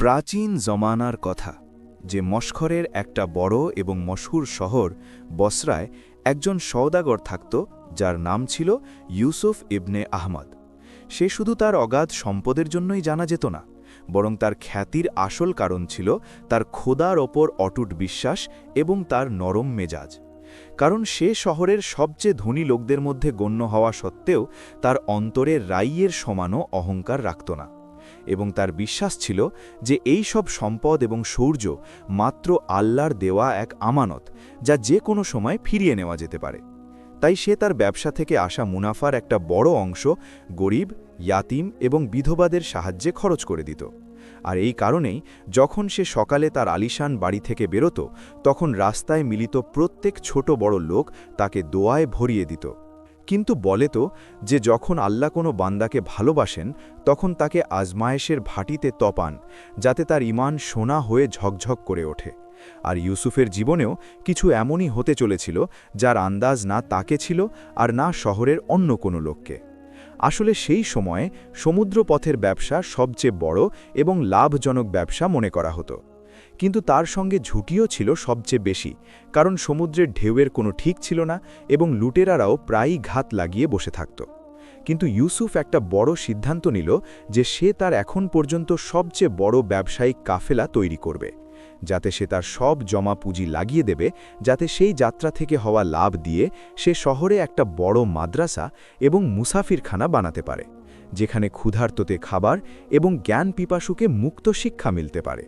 প্রাচীন জমানার কথা যে মস্করের একটা বড় এবং মশহুর শহর বসরায় একজন সওদাগর থাকত যার নাম ছিল ইউসুফ ইবনে আহমদ। সে শুধু তার অগাধ সম্পদের জন্যই জানা যেত না, বরং তার খ্যাতির আসল কারণ ছিল তার খোদার ওপর অটুট বিশ্বাস এবং তার নরম মেজাজ। কারণ সে শহরের সবচেয়ে ধনী লোকদের মধ্যে গণ্য হওয়া সত্ত্বেও তার অন্তরে রাইয়ের সমানও অহংকার রাখত না, এবং তার বিশ্বাস ছিল যে এই সব সম্পদ এবং শৌর্য মাত্র আল্লাহর দেওয়া এক আমানত, যা যে কোনো সময় ফিরিয়ে নেওয়া যেতে পারে। তাই সে তার ব্যবসা থেকে আসা মুনাফার একটা বড় অংশ গরিব, ইয়াতিম এবং বিধবাদের সাহায্যে খরচ করে দিত। আর এই কারণেই যখন সে সকালে তার আলিশান বাড়ি থেকে বেরোত, তখন রাস্তায় মিলিত প্রত্যেক ছোট বড় লোক তাকে দোয়ায় ভরিয়ে দিত। কিন্তু বলে তো যে যখন আল্লাহ কোনো বান্দাকে ভালোবাসেন তখন তাকে আজমায়েশের ভাটিতে তপান, যাতে তার ঈমান সোনা হয়ে ঝকঝক করে ওঠে। আর ইউসুফের জীবনেও কিছু এমনই হতে চলেছিল যার আন্দাজ না তাকে ছিল আর না শহরের অন্য কোনো লোককে। আসলে সেই সময়ে সমুদ্রপথের ব্যবসা সবচেয়ে বড় এবং লাভজনক ব্যবসা মনে করা হতো, কিন্তু তার সঙ্গে ঝুঁকিও ছিল সবচেয়ে বেশি, কারণ সমুদ্রের ঢেউয়ের কোনো ঠিক ছিল না এবং লুটেরারাও প্রায়ই ঘাত লাগিয়ে বসে থাকত। কিন্তু ইউসুফ একটা বড় সিদ্ধান্ত নিল যে সে তার এখন পর্যন্ত সবচেয়ে বড় ব্যবসায়িক কাফেলা তৈরি করবে, যাতে সে তার সব জমা পুঁজি লাগিয়ে দেবে, যাতে সেই যাত্রা থেকে হওয়া লাভ দিয়ে সে শহরে একটা বড় মাদ্রাসা এবং মুসাফিরখানা বানাতে পারে, যেখানে ক্ষুধার্ততে খাবার এবং জ্ঞান পিপাসুকে মুক্ত শিক্ষা মিলতে পারে।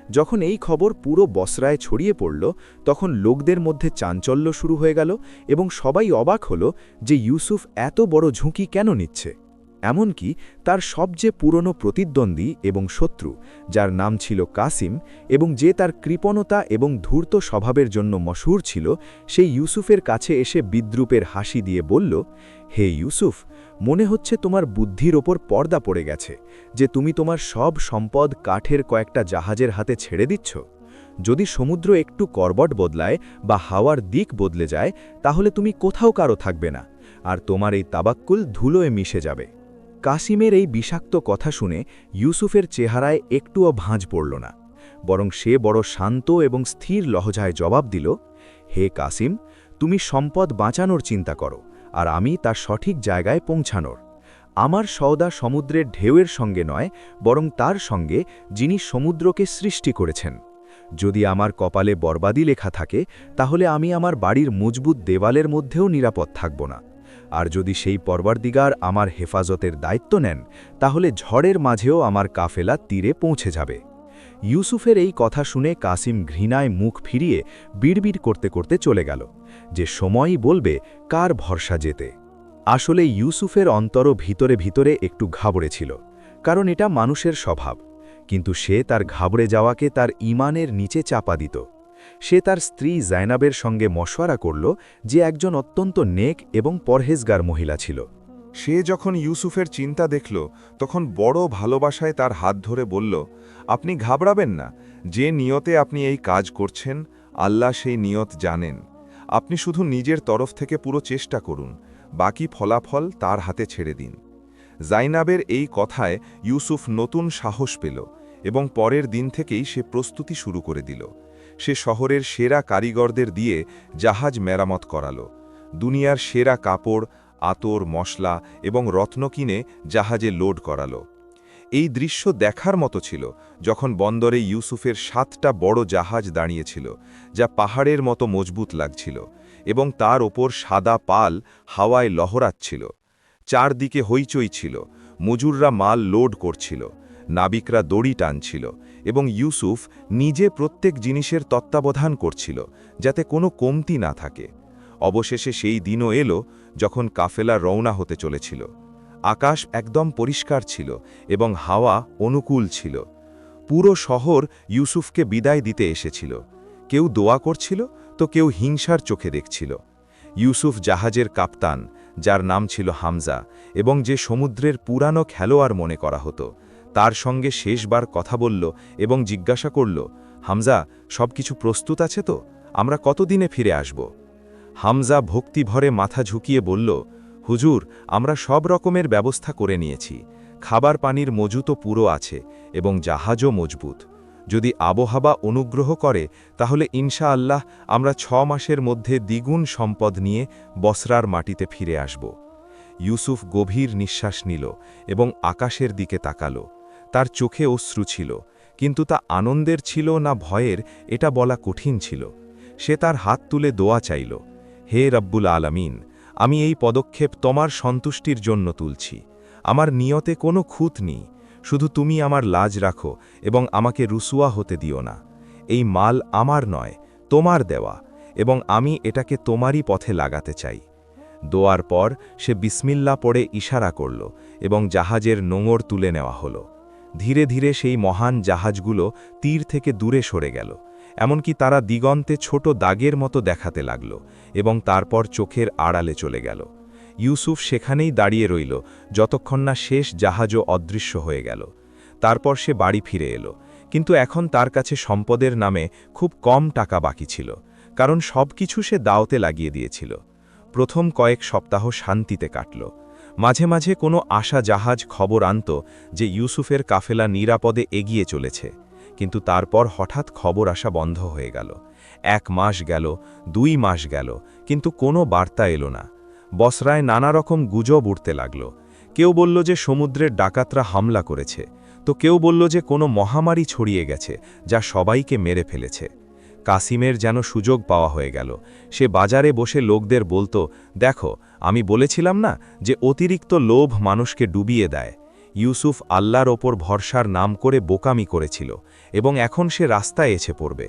যখন এই খবর পুরো বসরায় ছড়িয়ে পড়ল, তখন লোকদের মধ্যে চাঞ্চল্য শুরু হয়ে গেল এবং সবাই অবাক হল যে ইউসুফ এত বড় ঝুঁকি কেন নিচ্ছে। এমনকি তার সবচেয়ে পুরনো প্রতিদ্বন্দ্বী এবং শত্রু, যার নাম ছিল কাসিম এবং যে তার কৃপণতা এবং ধূর্ত স্বভাবের জন্য মশহুর ছিল, সেই ইউসুফের কাছে এসে বিদ্রূপের হাসি দিয়ে বলল, হে ইউসুফ, মনে হচ্ছে তোমার বুদ্ধির ওপর পর্দা পড়ে গেছে যে তুমি তোমার সব সম্পদ কাঠের কয়েকটা জাহাজের হাতে ছেড়ে দিচ্ছ। যদি সমুদ্র একটু করবট বদলায় বা হাওয়ার দিক বদলে যায়, তাহলে তুমি কোথাও কারো থাকবে না, আর তোমার এই তাবাক্কুল ধুলোয় মিশে যাবে। কাসিমের এই বিষাক্ত কথা শুনে ইউসুফের চেহারায় একটুও ভাঁজ পড়ল না, বরং সে বড় শান্ত এবং স্থির লহজায় জবাব দিল, হে কাসিম, তুমি সম্পদ বাঁচানোর চিন্তা করো, আর আমি তার সঠিক জায়গায় পৌঁছানোর। আমার সওদা সমুদ্রের ঢেউয়ের সঙ্গে নয়, বরং তার সঙ্গে যিনি সমুদ্রকে সৃষ্টি করেছেন। যদি আমার কপালে বরবাদি লেখা থাকে, তাহলে আমি আমার বাড়ির মজবুত দেওয়ালের মধ্যেও নিরাপদ থাকব না। আর যদি সেই পরওয়ারদিগার আমার হেফাজতের দায়িত্ব নেন, তাহলে ঝড়ের মাঝেও আমার কাফেলা তীরে পৌঁছে যাবে। ইউসুফের এই কথা শুনে কাসিম ঘৃণায় মুখ ফিরিয়ে বিড়বিড় করতে করতে চলে গেল, যে সময়ই বলবে কার ভরসা যেতে। আসলে ইউসুফের অন্তর ভিতরে ভিতরে একটু ঘাবড়েছিল, কারণ এটা মানুষের স্বভাব, কিন্তু সে তার ঘাবড়ে যাওয়াকে তার ঈমানের নিচে চাপা দিত। সে তার স্ত্রী জায়নাবের সঙ্গে মশওয়ারা করল, যে একজন অত্যন্ত নেক এবং পরহেজগার মহিলা ছিল। সে যখন ইউসুফের চিন্তা দেখল, তখন বড় ভালোবাসায় তার হাত ধরে বলল, আপনি ঘাবড়াবেন না, যে নিয়তে আপনি এই কাজ করছেন আল্লাহ সেই নিয়ত জানেন। আপনি শুধু নিজের তরফ থেকে পুরো চেষ্টা করুন, বাকি ফলাফল তার হাতে ছেড়ে দিন। জাইনাবের এই কথায় ইউসুফ নতুন সাহস পেল এবং পরের দিন থেকেই সে প্রস্তুতি শুরু করে দিল। সে শহরের সেরা কারিগরদের দিয়ে জাহাজ মেরামত করালো, দুনিয়ার সেরা কাপড়, আতর, মশলা এবং রত্ন কিনে জাহাজে লোড করালো। এই দৃশ্য দেখার মতো ছিল যখন বন্দরে ইউসুফের 7টা বড় জাহাজ দাঁড়িয়েছিল, যা পাহাড়ের মতো মজবুত লাগছিল, এবং তার ওপর সাদা পাল হাওয়ায় লহরাচ্ছিল। চারদিকে হইচই ছিল, মজুররা মাল লোড করছিল, নাবিকরা দড়ি টানছিল, এবং ইউসুফ নিজে প্রত্যেক জিনিসের তত্ত্বাবধান করছিল, যাতে কোনো কমতি না থাকে। অবশেষে সেই দিনও এলো যখন কাফেলা রওনা হতে চলেছিল। আকাশ একদম পরিষ্কার ছিল এবং হাওয়া অনুকূল ছিল। পুরো শহর ইউসুফকে বিদায় দিতে এসেছিল। কেউ দোয়া করছিল তো কেউ হিংসার চোখে দেখছিল। ইউসুফ জাহাজের কাপ্তান, যার নাম ছিল হামজা, এবং যে সমুদ্রের পুরানো খেলোয়াড় মনে করা হতো, তার সঙ্গে শেষবার কথা বলল এবং জিজ্ঞাসা করল, হামজা, সবকিছু প্রস্তুত আছে তো? আমরা কতদিনে ফিরে আসব? হামজা ভক্তিভরে মাথা ঝুঁকিয়ে বলল, হুজুর, আমরা সব রকমের ব্যবস্থা করে নিয়েছি। খাবার পানির মজুতও পুরো আছে এবং জাহাজও মজবুত। যদি আবহাওয়া অনুগ্রহ করে তাহলে ইনশাআল্লাহ আমরা 6 মাসের মধ্যে দ্বিগুণ সম্পদ নিয়ে বসরার মাটিতে ফিরে আসব। ইউসুফ গভীর নিঃশ্বাস নিল এবং আকাশের দিকে তাকাল। তার চোখে অশ্রু ছিল, কিন্তু তা আনন্দের ছিল না ভয়ের এটা বলা কঠিন ছিল। সে তার হাত তুলে দোয়া চাইল, হে রব্বুল আলামিন, আমি এই পদক্ষেপ তোমার সন্তুষ্টির জন্য তুলছি। আমার নিয়তে কোনো খুঁত নেই, শুধু তুমি আমার লাজ রাখো এবং আমাকে রুসুয়া হতে দিও না। এই মাল আমার নয়, তোমার দেওয়া, এবং আমি এটাকে তোমারই পথে লাগাতে চাই। দোয়ার পর সে বিসমিল্লা পড়ে ইশারা করল এবং জাহাজের নোঙর তুলে নেওয়া হলো। ধীরে ধীরে সেই মহান জাহাজগুলো তীর থেকে দূরে সরে গেল, এমনকি তারা দিগন্তে ছোট দাগের মতো দেখাতে লাগল এবং তারপর চোখের আড়ালে চলে গেল। ইউসুফ সেখানেই দাঁড়িয়ে রইল যতক্ষণ না শেষ জাহাজও অদৃশ্য হয়ে গেল। তারপর সে বাড়ি ফিরে এলো, কিন্তু এখন তার কাছে সম্পদের নামে খুব কম টাকা বাকি ছিল, কারণ সবকিছু সে দাওতে লাগিয়ে দিয়েছিল। প্রথম কয়েক সপ্তাহ শান্তিতে কাটল। মাঝে মাঝে কোনো আশা জাহাজ খবর আনত যে ইউসুফের কাফেলা নিরাপদে এগিয়ে চলেছে, কিন্তু তারপর হঠাৎ খবর আসা বন্ধ হয়ে গেল। 1 মাস গেল, 2 মাস গেল, কিন্তু কোনো বার্তা এলো না। বসরায় নানা রকম গুজব উঠতে লাগল। কেউ বলল যে সমুদ্রের ডাকাতরা হামলা করেছে, তো কেউ বলল যে কোনো মহামারী ছড়িয়ে গেছে যা সবাইকে মেরে ফেলেছে। কাসিমের যেন সুযোগ পাওয়া হয়ে গেল। সে বাজারে বসে লোকদের বলতো, দেখো, আমি বলেছিলাম না যে অতিরিক্ত লোভ মানুষকে ডুবিয়ে দেয়। ইউসুফ আল্লাহর ওপর ভরসার নাম করে বোকামি করেছিল এবং এখন সে রাস্তায় এসে পড়বে।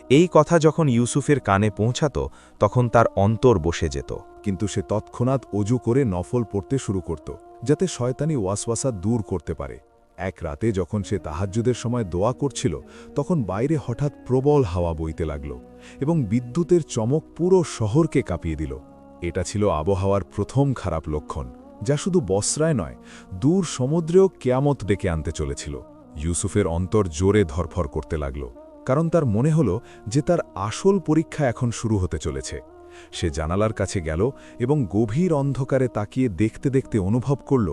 এই কথা যখন ইউসুফের কানে পৌঁছাত তখন তার অন্তর বসে যেত। কিন্তু সে তৎক্ষণাৎ অজু করে নফল পড়তে শুরু করত, যাতে শয়তানি ওয়াসওয়াসা দূর করতে পারে। এক রাতে যখন সে তাহাজ্জুদের সময় দোয়া করছিল, তখন বাইরে হঠাৎ প্রবল হাওয়া বইতে লাগল এবং বিদ্যুতের চমক পুরো শহরকে কাঁপিয়ে দিল। এটা ছিল আবহাওয়ার প্রথম খারাপ লক্ষণ, যা শুধু বসরায় নয়, দূর সমুদ্রেও কেয়ামত ডেকে আনতে চলেছিল। ইউসুফের অন্তর জোরে ধরফর করতে লাগল, কারণ তার মনে হল যে তার আসল পরীক্ষা এখন শুরু হতে চলেছে। সে জানালার কাছে গেল এবং গভীর অন্ধকারে তাকিয়ে দেখতে দেখতে অনুভব করল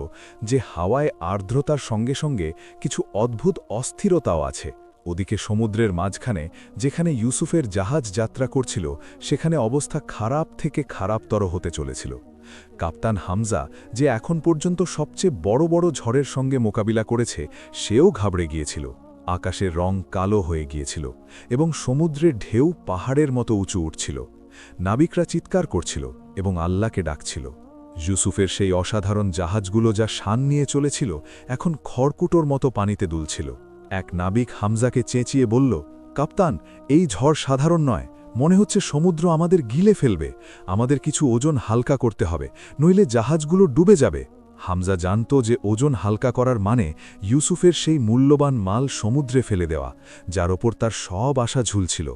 যে হাওয়ায় আর্দ্রতার সঙ্গে সঙ্গে কিছু অদ্ভুত অস্থিরতাও আছে। ওদিকে সমুদ্রের মাঝখানে যেখানে ইউসুফের জাহাজ যাত্রা করছিল, সেখানে অবস্থা খারাপ থেকে খারাপতর হতে চলেছিল। কাপ্তান হামজা, যে এখন পর্যন্ত সবচেয়ে বড় বড় ঝড়ের সঙ্গে মোকাবিলা করেছে, সেও ঘাবড়ে গিয়েছিল। আকাশের রং কালো হয়ে গিয়েছিল এবং সমুদ্রের ঢেউ পাহাড়ের মতো উঁচু উঠছিল। নাবিকরা চিৎকার করছিল এবং আল্লাহকে ডাকছিল। ইউসুফের সেই অসাধারণ জাহাজগুলো যা শান নিয়ে চলেছিল, এখন খড়কুটোর মতো পানিতে দুলছিল। এক নাবিক হামজাকে চেঁচিয়ে বলল, কাপ্তান, এই ঝড় সাধারণ নয়, মনে হচ্ছে সমুদ্র আমাদের গিলে ফেলবে। আমাদের কিছু ওজন হালকা করতে হবে, নইলে জাহাজগুলো ডুবে যাবে। হামজা জানত যে ওজন হালকা করার মানে ইউসুফের সেই মূল্যবান মাল সমুদ্রে ফেলে দেওয়া, যার ওপর তার সব আশা ঝুলছিল।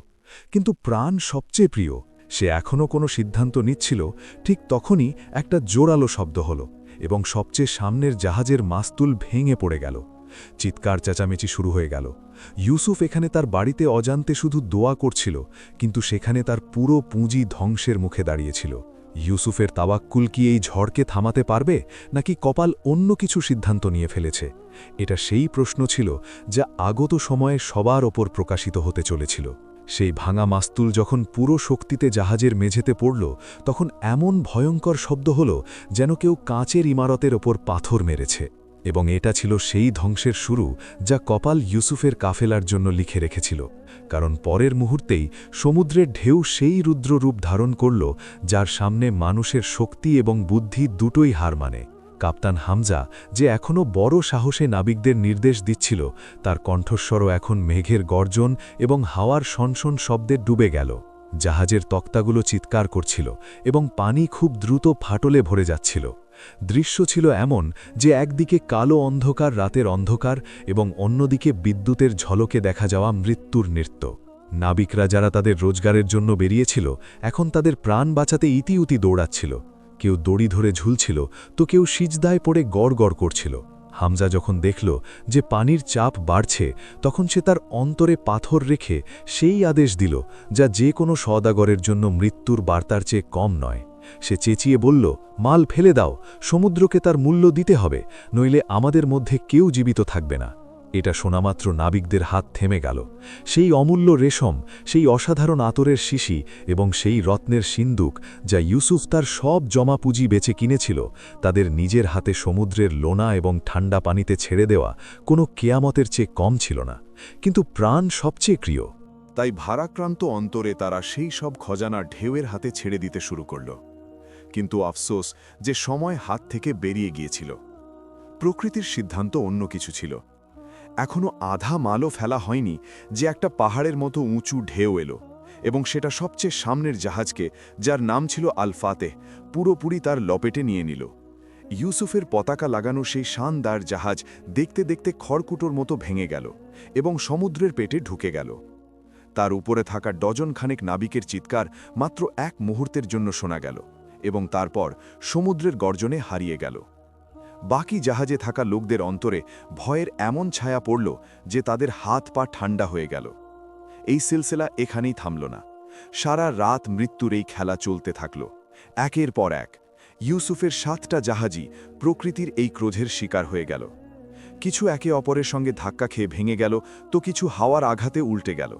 কিন্তু প্রাণ সবচেয়ে প্রিয়। সে এখনও কোনো সিদ্ধান্ত নিচ্ছিল, ঠিক তখনই একটা জোরালো শব্দ হল এবং সবচেয়ে সামনের জাহাজের মাস্তুল ভেঙে পড়ে গেল। চিৎকার চেঁচামেচি শুরু হয়ে গেল। ইউসুফ এখানে তার বাড়িতে অজান্তে শুধু দোয়া করছিল, কিন্তু সেখানে তার পুরো পুঁজি ধ্বংসের মুখে দাঁড়িয়েছিল। ইউসুফের তাওয়াক্কুল কি এই ঝড়কে থামাতে পারবে, নাকি কপাল অন্য কিছু সিদ্ধান্ত নিয়ে ফেলেছে? এটা সেই প্রশ্ন ছিল যা আগত সময়ে সবার ওপর প্রকাশিত হতে চলেছিল। সেই ভাঙা মাস্তুল যখন পুরো শক্তিতে জাহাজের মেঝেতে পড়ল, তখন এমন ভয়ঙ্কর শব্দ হল যেন কেউ কাঁচের ইমারতের ওপর পাথর মেরেছে। এবং এটা ছিল সেই ধ্বংসের শুরু যা কপাল ইউসুফের কাফেলার জন্য লিখে রেখেছিল, কারণ পরের মুহূর্তেই সমুদ্রের ঢেউ সেই রুদ্র রূপ ধারণ করল যার সামনে মানুষের শক্তি এবং বুদ্ধি দুটোই হার মানে। কাপ্তান হামজা, যে এখনও বড় সাহসে নাবিকদের নির্দেশ দিচ্ছিল, তার কণ্ঠস্বরও এখন মেঘের গর্জন এবং হাওয়ার শনশন শব্দে ডুবে গেল। জাহাজের তক্তাগুলো চিৎকার করছিল এবং পানি খুব দ্রুত ফাটলে ভরে যাচ্ছিল। দৃশ্য ছিল এমন যে একদিকে কালো অন্ধকার রাতের অন্ধকার এবং অন্যদিকে বিদ্যুতের ঝলকে দেখা যাওয়া মৃত্যুর নৃত্য। নাবিকরা যারা তাদের রোজগারের জন্য বেরিয়েছিল, এখন তাদের প্রাণ বাঁচাতে ইতিউতি দৌড়াচ্ছিল। কেউ দড়ি ধরে ঝুলছিল, তো কেউ সিজদায় পড়ে গড় গড় করছিল। হামজা যখন দেখল যে পানির চাপ বাড়ছে, তখন সে তার অন্তরে পাথর রেখে সেই আদেশ দিল যা যে কোনো সওদাগরের জন্য মৃত্যুর বার্তার চেয়ে কম নয়। সে চেঁচিয়ে বলল, মাল ফেলে দাও, সমুদ্রকে তার মূল্য দিতে হবে, নইলে আমাদের মধ্যে কেউ জীবিত থাকবে না। এটা শোনামাত্র নাবিকদের হাত থেমে গেল। সেই অমূল্য রেশম, সেই অসাধারণ আতরের শিশি এবং সেই রত্নের সিন্দুক যা ইউসুফ তার সব জমা পুঁজি বেচে কিনেছিল, তাদের নিজের হাতে সমুদ্রের লোনা এবং ঠান্ডা পানিতে ছেড়ে দেওয়া কোনো কেয়ামতের চেয়ে কম ছিল না। কিন্তু প্রাণ সবচেয়ে প্রিয়। তাই ভারাক্রান্ত অন্তরে তারা সেই সব খজানা ঢেউয়ের হাতে ছেড়ে দিতে শুরু করল। কিন্তু আফসোস যে সময় হাত থেকে বেরিয়ে গিয়েছিল। প্রকৃতির সিদ্ধান্ত অন্য কিছু ছিল। এখনো আধা মালও ফেলা হয়নি যে একটা পাহাড়ের মতো উঁচু ঢেউ এলো এবং সেটা সবচেয়ে সামনের জাহাজকে, যার নাম ছিল আল ফাতেহ, পুরোপুরি তার লপেটে নিয়ে নিল। ইউসুফের পতাকা লাগানো সেই শানদার জাহাজ দেখতে দেখতে খড়কুটোর মতো ভেঙে গেল এবং সমুদ্রের পেটে ঢুকে গেল। তার উপরে থাকা ডজনখানেক নাবিকের চিৎকার মাত্র এক মুহূর্তের জন্য শোনা গেল এবং তারপর সমুদ্রের গর্জনে হারিয়ে গেল। বাকি জাহাজে থাকা লোকদের অন্তরে ভয়ের এমন ছায়া পড়ল যে তাদের হাত পা ঠান্ডা হয়ে গেল। এই সিলসিলা এখানেই থামল না। সারা রাত মৃত্যুর এই খেলা চলতে থাকল। একের পর এক ইউসুফের 7টা জাহাজই প্রকৃতির এই ক্রোধের শিকার হয়ে গেল। কিছু একে অপরের সঙ্গে ধাক্কা খেয়ে ভেঙে গেল, তো কিছু হাওয়ার আঘাতে উল্টে গেল।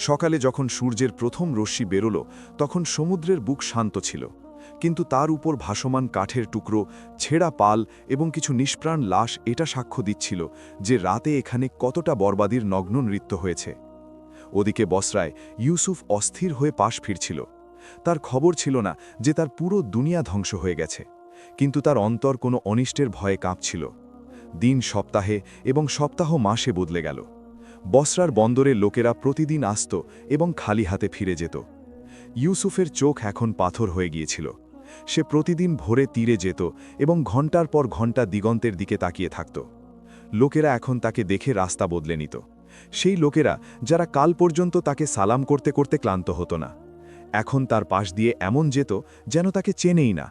সকালে যখন সূর্যের প্রথম রশ্মি বেরোল, তখন সমুদ্রের বুক শান্ত ছিল, কিন্তু তার উপর ভাসমান কাঠের টুকরো, ছেঁড়া পাল এবং কিছু নিষ্প্রাণ লাশ এটা সাক্ষ্য দিচ্ছিল যে রাতে এখানে কতটা বরবাদির নগ্ন নৃত্য হয়েছে। ওদিকে বসরায় ইউসুফ অস্থির হয়ে পাশ ফিরছিল। তার খবর ছিল না যে তার পুরো দুনিয়া ধ্বংস হয়ে গেছে, কিন্তু তার অন্তর কোনো অনিষ্টের ভয়ে কাঁপছিল। দিন সপ্তাহে এবং সপ্তাহ মাসে বদলে গেল। বসরার বন্দরের লোকেরা প্রতিদিন আসত এবং খালি হাতে ফিরে যেত। ইউসুফের চোখ এখন পাথর হয়ে গিয়েছিল। সে প্রতিদিন ভোরে তীরে যেত এবং ঘণ্টার পর ঘণ্টা দিগন্তের দিকে তাকিয়ে থাকত। লোকেরা এখন তাকে দেখে রাস্তা বদলে নিত। সেই লোকেরা যারা কাল পর্যন্ত তাকে সালাম করতে করতে ক্লান্ত হতো না, এখন তার পাশ দিয়ে এমন যেত যেন তাকে চেনেই না।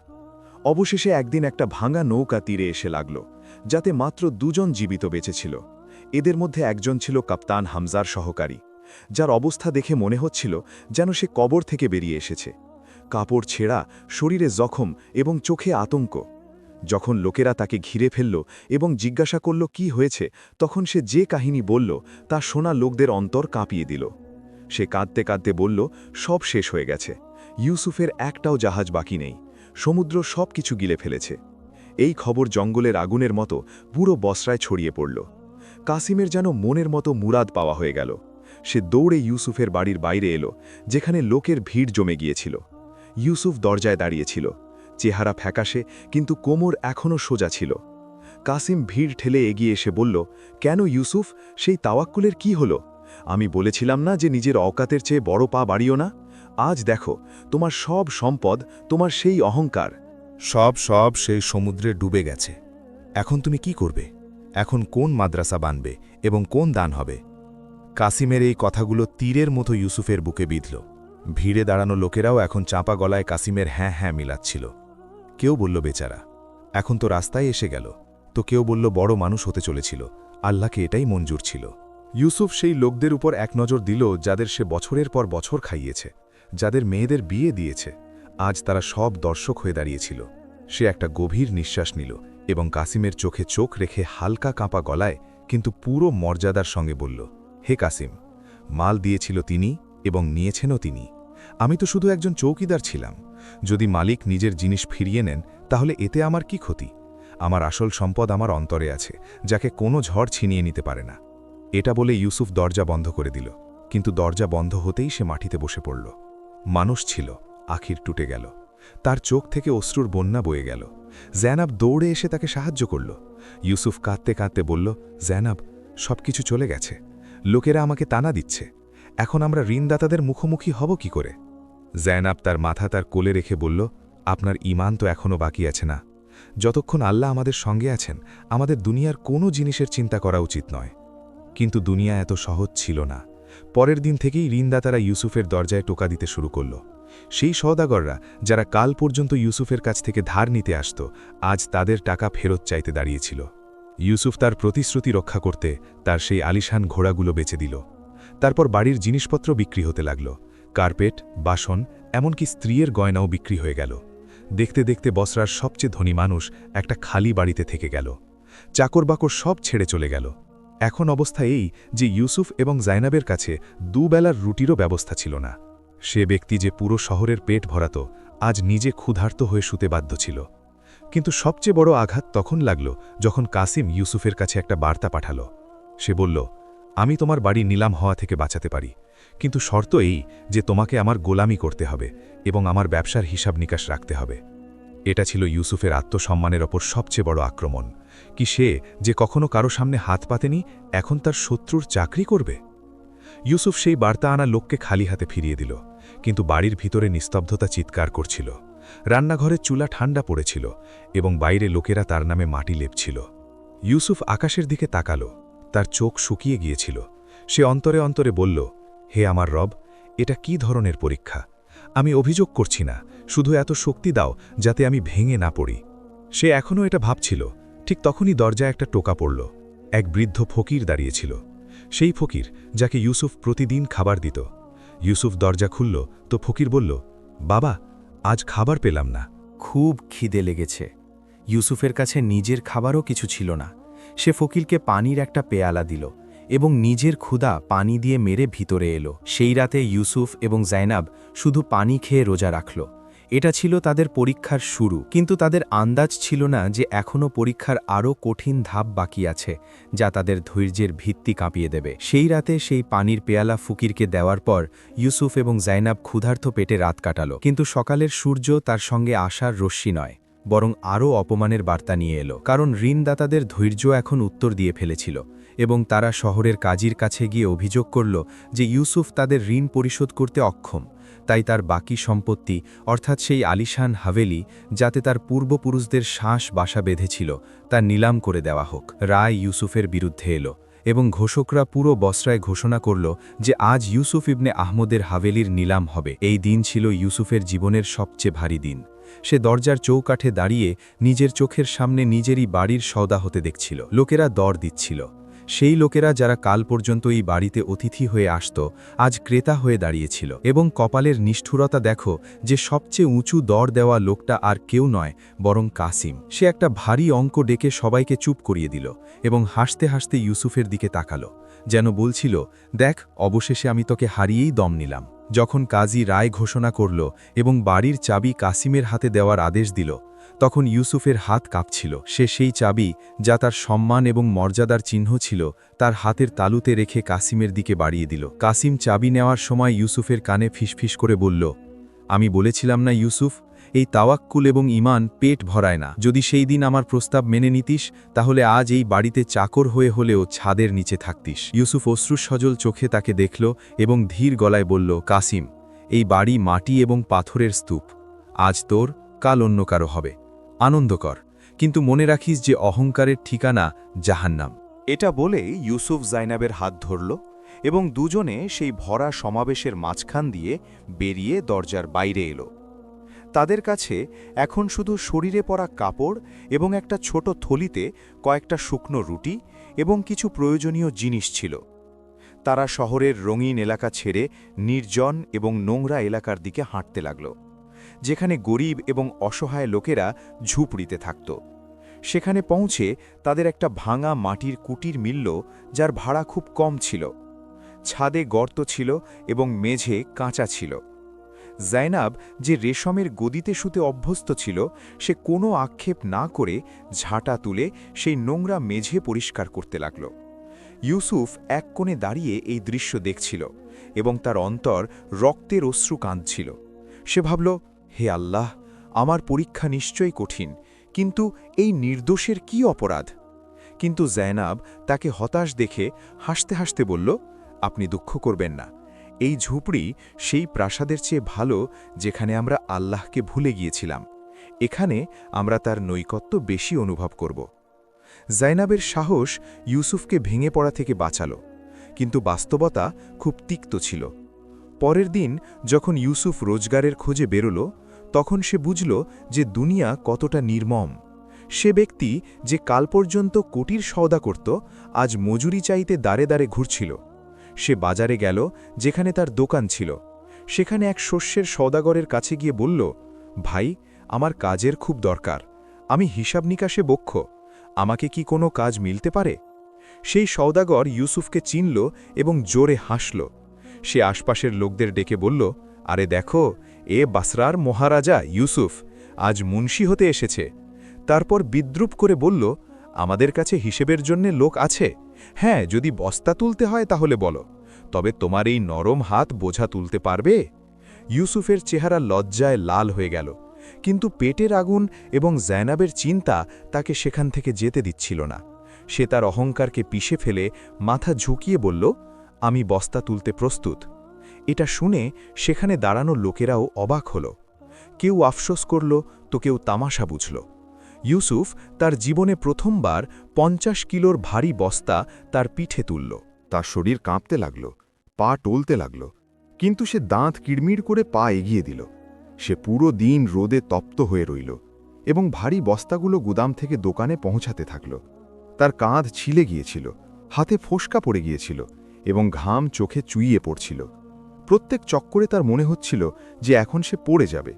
অবশেষে একদিন একটা ভাঙা নৌকা তীরে এসে লাগল, যাতে মাত্র 2 জন জীবিত বেঁচেছিল। এদের মধ্যে একজন ছিল কাপ্তান হামজার সহকারী, যার অবস্থা দেখে মনে হচ্ছিল যেন সে কবর থেকে বেরিয়ে এসেছে। কাপড় ছেঁড়া, শরীরে জখম এবং চোখে আতঙ্ক। যখন লোকেরা তাকে ঘিরে ফেলল এবং জিজ্ঞাসা করল কি হয়েছে, তখন সে যে কাহিনী বলল তা শোনা লোকদের অন্তর কাঁপিয়ে দিল। সে কাঁদতে কাঁদতে বলল, সব শেষ হয়ে গেছে। ইউসুফের একটাও জাহাজ বাকি নেই। সমুদ্র সব কিছু গিলে ফেলেছে। এই খবর জঙ্গলের আগুনের মতো পুরো বসরায় ছড়িয়ে পড়ল। কাসিমের যেন মনের মতো মুরাদ পাওয়া হয়ে গেল। সে দৌড়ে ইউসুফের বাড়ির বাইরে এলো, যেখানে লোকের ভিড় জমে গিয়েছিল। ইউসুফ দরজায় দাঁড়িয়েছিল, চেহারা ফ্যাকাশে, কিন্তু কোমর এখনও সোজা ছিল। কাসিম ভিড় ঠেলে এগিয়ে এসে বলল, কেন ইউসুফ, সেই তাওয়াক্কুলের কি হলো? আমি বলেছিলাম না যে নিজের অকাতের চেয়ে বড় পা বাড়িও না? আজ দেখো, তোমার সব সম্পদ, তোমার সেই অহংকার সব সেই সমুদ্রে ডুবে গেছে। এখন তুমি কি করবে? এখন কোন মাদ্রাসা বানবে এবং কোন দান হবে? কাসিমের এই কথাগুলো তীরের মতো ইউসুফের বুকে বিঁধল। ভিড়ে দাঁড়ানো লোকেরাও এখন চাপা গলায় কাসিমের হ্যাঁ হ্যাঁ মিলাচ্ছিল। কেউ বলল, বেচারা, এখন তো রাস্তায় এসে গেল। তো কেউ বলল, বড় মানুষ হতে চলেছিল, আল্লাহকে এটাই মঞ্জুর ছিল। ইউসুফ সেই লোকদের উপর এক নজর দিল যাদের সে বছরের পর বছর খাইয়েছে, যাদের মেয়েদের বিয়ে দিয়েছে। আজ তারা সব দর্শক হয়ে দাঁড়িয়েছিল। সে একটা গভীর নিঃশ্বাস নিল এবং কাসিমের চোখে চোখ রেখে হালকা কাঁপা গলায় কিন্তু পুরো মর্যাদার সঙ্গে বলল, হে কাসিম, মাল দিয়েছিল তিনি এবং নিয়েছেনও তিনি। আমি তো শুধু একজন চৌকিদার ছিলাম। যদি মালিক নিজের জিনিস ফিরিয়ে নেন, তাহলে এতে আমার কি ক্ষতি? আমার আসল সম্পদ আমার অন্তরে আছে, যাকে কোনো ঝড় ছিনিয়ে নিতে পারে না। এটা বলে ইউসুফ দরজা বন্ধ করে দিল, কিন্তু দরজা বন্ধ হতেই সে মাটিতে বসে পড়ল। মানুষ ছিল, আখির টুটে গেল। তার চোখ থেকে অশ্রুর বন্যা বয়ে গেল। জৈনাব দৌড়ে এসে তাকে সাহায্য করল। ইউসুফ কাঁদতে কাঁদতে বলল, জৈনাব, সব কিছু চলে গেছে। লোকেরা আমাকে তানা দিচ্ছে। এখন আমরা ঋণদাতাদের মুখোমুখি হব কি করে? জৈনাব তার মাথা তার কোলে রেখে বলল, আপনার ঈমান তো এখনও বাকি আছে না। যতক্ষণ আল্লাহ আমাদের সঙ্গে আছেন, আমাদের দুনিয়ার কোনো জিনিসের চিন্তা করা উচিত নয়। কিন্তু দুনিয়া এত সহজ ছিল না। পরের দিন থেকেই ঋণদাতারা ইউসুফের দরজায় টোকা দিতে শুরু করল। সেই সওদাগররা যারা কাল পর্যন্ত ইউসুফের কাছ থেকে ধার নিতে আসত, আজ তাদের টাকা ফেরত চাইতে দাঁড়িয়েছিল। ইউসুফ তার প্রতিশ্রুতি রক্ষা করতে তার সেই আলিশান ঘোড়াগুলো বেচে দিল। তারপর বাড়ির জিনিসপত্র বিক্রি হতে লাগল। কার্পেট, বাসন, এমনকি স্ত্রীর গয়নাও বিক্রি হয়ে গেল। দেখতে দেখতে বসরার সবচেয়ে ধনী মানুষ একটা খালি বাড়িতে থেকে গেল। চাকরবাকর সব ছেড়ে চলে গেল। এখন অবস্থা এই যে ইউসুফ এবং জাইনাবের কাছে দুবেলার রুটিরও ব্যবস্থা ছিল না। সে ব্যক্তি যে পুরো শহরের পেট ভরাত আজ নিজে ক্ষুধার্ত হয়ে শুতে বাধ্য ছিল। কিন্তু সবচেয়ে বড় আঘাত তখন লাগল যখন কাসিম ইউসুফের কাছে একটা বার্তা পাঠাল। সে বলল, আমি তোমার বাড়ি নিলাম হওয়া থেকে বাঁচাতে পারি, কিন্তু শর্ত এই যে তোমাকে আমার গোলামি করতে হবে এবং আমার ব্যবসার হিসাব নিকাশ রাখতে হবে। এটা ছিল ইউসুফের আত্মসম্মানের ওপর সবচেয়ে বড় আক্রমণ। কি সে যে কখনো কারো সামনে হাত পাতেনি এখন তার শত্রুর চাকরি করবে? ইউসুফ সেই বার্তা আনা লোককে খালি হাতে ফিরিয়ে দিল, কিন্তু বাড়ির ভিতরে নিস্তব্ধতা চিৎকার করছিল। রান্নাঘরের চুলা ঠান্ডা পড়েছিল এবং বাইরে লোকেরা তার নামে মাটি লেপছিল। ইউসুফ আকাশের দিকে তাকালো, তার চোখ শুকিয়ে গিয়েছিল। সে অন্তরে অন্তরে বলল, হে আমার রব, এটা কি ধরনের পরীক্ষা? আমি অভিযোগ করছি না, শুধু এত শক্তি দাও যাতে আমি ভেঙে না পড়ি। সে এখনও এটা ভাবছিল, ঠিক তখনই দরজায় একটা টোকা পড়ল। এক বৃদ্ধ ফকির দাঁড়িয়েছিল, সেই ফকির যাকে ইউসুফ প্রতিদিন খাবার দিত। ইউসুফ দরজা খুলল তো ফকির বলল, বাবা, আজ খাবার পেলাম না। খুব খিদে লেগেছে। ইউসুফের কাছে নিজের খাবারও কিছু ছিল না। সে ফকিরকে পানির একটা পেয়ালা দিল এবং নিজের ক্ষুধা পানি দিয়ে মেরে ভিতরে এলো। সেই রাতে ইউসুফ এবং জাইনাব শুধু পানি খেয়ে রোজা রাখল। এটা ছিল তাদের পরীক্ষার শুরু, কিন্তু তাদের আন্দাজ ছিল না যে এখনও পরীক্ষার আরও কঠিন ধাপ বাকি আছে, যা তাদের ধৈর্যের ভিত্তি কাঁপিয়ে দেবে। সেই রাতে সেই পানির পেয়ালা ফকিরকে দেওয়ার পর ইউসুফ এবং জাইনাব ক্ষুধার্ত পেটে রাত কাটাল। কিন্তু সকালের সূর্য তার সঙ্গে আশার রশ্মি নয়, বরং আরও অপমানের বার্তা নিয়ে এলো। কারণ ঋণদাতাদের ধৈর্য এখন উত্তর দিয়ে ফেলেছিল এবং তারা শহরের কাজীর কাছে গিয়ে অভিযোগ করল যে ইউসুফ তাদের ঋণ পরিশোধ করতে অক্ষম। তাই তার বাকি সম্পত্তি, অর্থাৎ সেই আলিশান হাভেলি যাতে তার পূর্বপুরুষদের শ্বাস বাসা বেঁধেছিল, তা নিলাম করে দেওয়া হোক। রায় ইউসুফের বিরুদ্ধে এলো এবং ঘোষকরা পুরো বসরায় ঘোষণা করল যে আজ ইউসুফ ইবনে আহমদের হাভেলির নিলাম হবে। এই দিন ছিল ইউসুফের জীবনের সবচেয়ে ভারী দিন। সে দরজার চৌকাঠে দাঁড়িয়ে নিজের চোখের সামনে নিজেরই বাড়ির সওদা হতে দেখছিল। লোকেরা দর দিচ্ছিল। সেই লোকেরা যারা কাল পর্যন্ত এই বাড়িতে অতিথি হয়ে আসত আজ ক্রেতা হয়ে দাঁড়িয়েছিল। এবং কপালের নিষ্ঠুরতা দেখো যে সবচেয়ে উঁচু দর দেওয়া লোকটা আর কেউ নয় বরং কাসিম। সে একটা ভারী অঙ্ক ডেকে সবাইকে চুপ করিয়ে দিল এবং হাসতে হাসতে ইউসুফের দিকে তাকালো, যেন বলছিল, দেখ, অবশেষে আমি তোকে হারিয়েই দম নিলাম। যখন কাজী রায় ঘোষণা করল এবং বাড়ির চাবি কাসিমের হাতে দেওয়ার আদেশ দিল, তখন ইউসুফের হাত কাঁপছিল। সে সেই চাবি, যা তার সম্মান এবং মর্যাদার চিহ্ন ছিল, তার হাতের তালুতে রেখে কাসিমের দিকে বাড়িয়ে দিল। কাসিম চাবি নেওয়ার সময় ইউসুফের কানে ফিসফিস করে বলল, আমি বলেছিলাম না ইউসুফ, এই তাওয়াক্কুল এবং ঈমান পেট ভরায় না। যদি সেই দিন আমার প্রস্তাব মেনে নিতিস তাহলে আজ এই বাড়িতে চাকর হয়ে হলেও ছাদের নিচে থাকতিস। ইউসুফ অশ্রুসজল চোখে তাকে দেখল এবং ধীর গলায় বলল, কাসিম, এই বাড়ি মাটি এবং পাথরের স্তূপ। আজ তোর, কাল অন্য কারো হবে। আনন্দ কর, কিন্তু মনে রাখিস যে অহংকারের ঠিকানা জাহান্নাম। এটা বলে ইউসুফ জাইনাবের হাত ধরল এবং দুজনে সেই ভরা সমাবেশের মাঝখান দিয়ে বেরিয়ে দরজার বাইরে এলো। তাদের কাছে এখন শুধু শরীরে পরা কাপড় এবং একটা ছোট থলিতে কয়েকটা শুকনো রুটি এবং কিছু প্রয়োজনীয় জিনিস ছিল। তারা শহরের রঙিন এলাকা ছেড়ে নির্জন এবং নোংরা এলাকার দিকে হাঁটতে লাগল, যেখানে গরিব এবং অসহায় লোকেরা ঝুপড়িতে থাকত। সেখানে পৌঁছে তাদের একটা ভাঙা মাটির কুটির মিলল, যার ভাড়া খুব কম ছিল। ছাদে গর্ত ছিল এবং মেঝে কাঁচা ছিল। জাইনাব, যে রেশমের গদিতে শুতে অভ্যস্ত ছিল, সে কোনো আক্ষেপ না করে ঝাঁটা তুলে সেই নোংরা মেঝে পরিষ্কার করতে লাগল। ইউসুফ এক কোণে দাঁড়িয়ে এই দৃশ্য দেখছিল এবং তার অন্তর রক্তের অশ্রু কাঁদছিল। সে ভাবল, হে আল্লাহ, আমার পরীক্ষা নিশ্চয়ই কঠিন, কিন্তু এই নির্দোষের কি অপরাধ? কিন্তু জাইনাব তাকে হতাশ দেখে হাসতে হাসতে বলল, আপনি দুঃখ করবেন না। এই ঝুপড়ি সেই প্রাসাদের চেয়ে ভালো যেখানে আমরা আল্লাহকে ভুলে গিয়েছিলাম। এখানে আমরা তার নৈকট্য বেশি অনুভব করব। জাইনাবের সাহস ইউসুফকে ভেঙে পড়া থেকে বাঁচাল, কিন্তু বাস্তবতা খুব তিক্ত ছিল। পরের দিন যখন ইউসুফ রোজগারের খোঁজে বেরোল, তখন সে বুঝল যে দুনিয়া কতটা নির্মম। সে ব্যক্তি যে কাল পর্যন্ত কোটির সওদা করত, আজ মজুরি চাইতে দাঁড়ে দাঁড়ে ঘুরছিল। সে বাজারে গেল, যেখানে তার দোকান ছিল। সেখানে এক শস্যের সওদাগরের কাছে গিয়ে বলল, ভাই, আমার কাজের খুব দরকার, আমি হিসাব নিকাশে বক্ষ, আমাকে কি কোনো কাজ মিলতে পারে? সেই সওদাগর ইউসুফকে চিনল এবং জোরে হাসল। সে আশপাশের লোকদের ডেকে বলল, আরে দেখো, এ বাসরার মহারাজা ইউসুফ আজ মুন্সি হতে এসেছে। তারপর বিদ্রুপ করে বলল, আমাদের কাছে হিসেবের জন্য লোক আছে, হ্যাঁ, যদি বস্তা তুলতে হয় তাহলে বলো, তবে তোমার এই নরম হাত বোঝা তুলতে পারবে? ইউসুফের চেহারা লজ্জায় লাল হয়ে গেল, কিন্তু পেটের আগুন এবং জায়নাবের চিন্তা তাকে সেখান থেকে যেতে দিচ্ছিল না। সে তার অহংকারকে পিষে ফেলে মাথা ঝুঁকিয়ে বলল, আমি বস্তা তুলতে প্রস্তুত। এটা শুনে সেখানে দাঁড়ানো লোকেরাও অবাক হল। কেউ আফসোস করল তো কেউ তামাশা বুঝল। ইউসুফ তার জীবনে প্রথমবার ৫০ কিলোর ভারী বস্তা তার পিঠে তুলল। তার শরীর কাঁপতে লাগল, পা টলতে লাগল, কিন্তু সে দাঁত কিড়মিড় করে পা এগিয়ে দিল। সে পুরো দিন রোদে তপ্ত হয়ে রইল এবং ভারী বস্তাগুলো গুদাম থেকে দোকানে পৌঁছাতে থাকল। তার কাঁধ ছিলে গিয়েছিল, হাতে ফোসকা পড়ে গিয়েছিল এবং ঘাম চোখে চুইয়ে পড়ছিল। প্রত্যেক চক্করে তার মনে হচ্ছিল যে এখন সে পড়ে যাবে,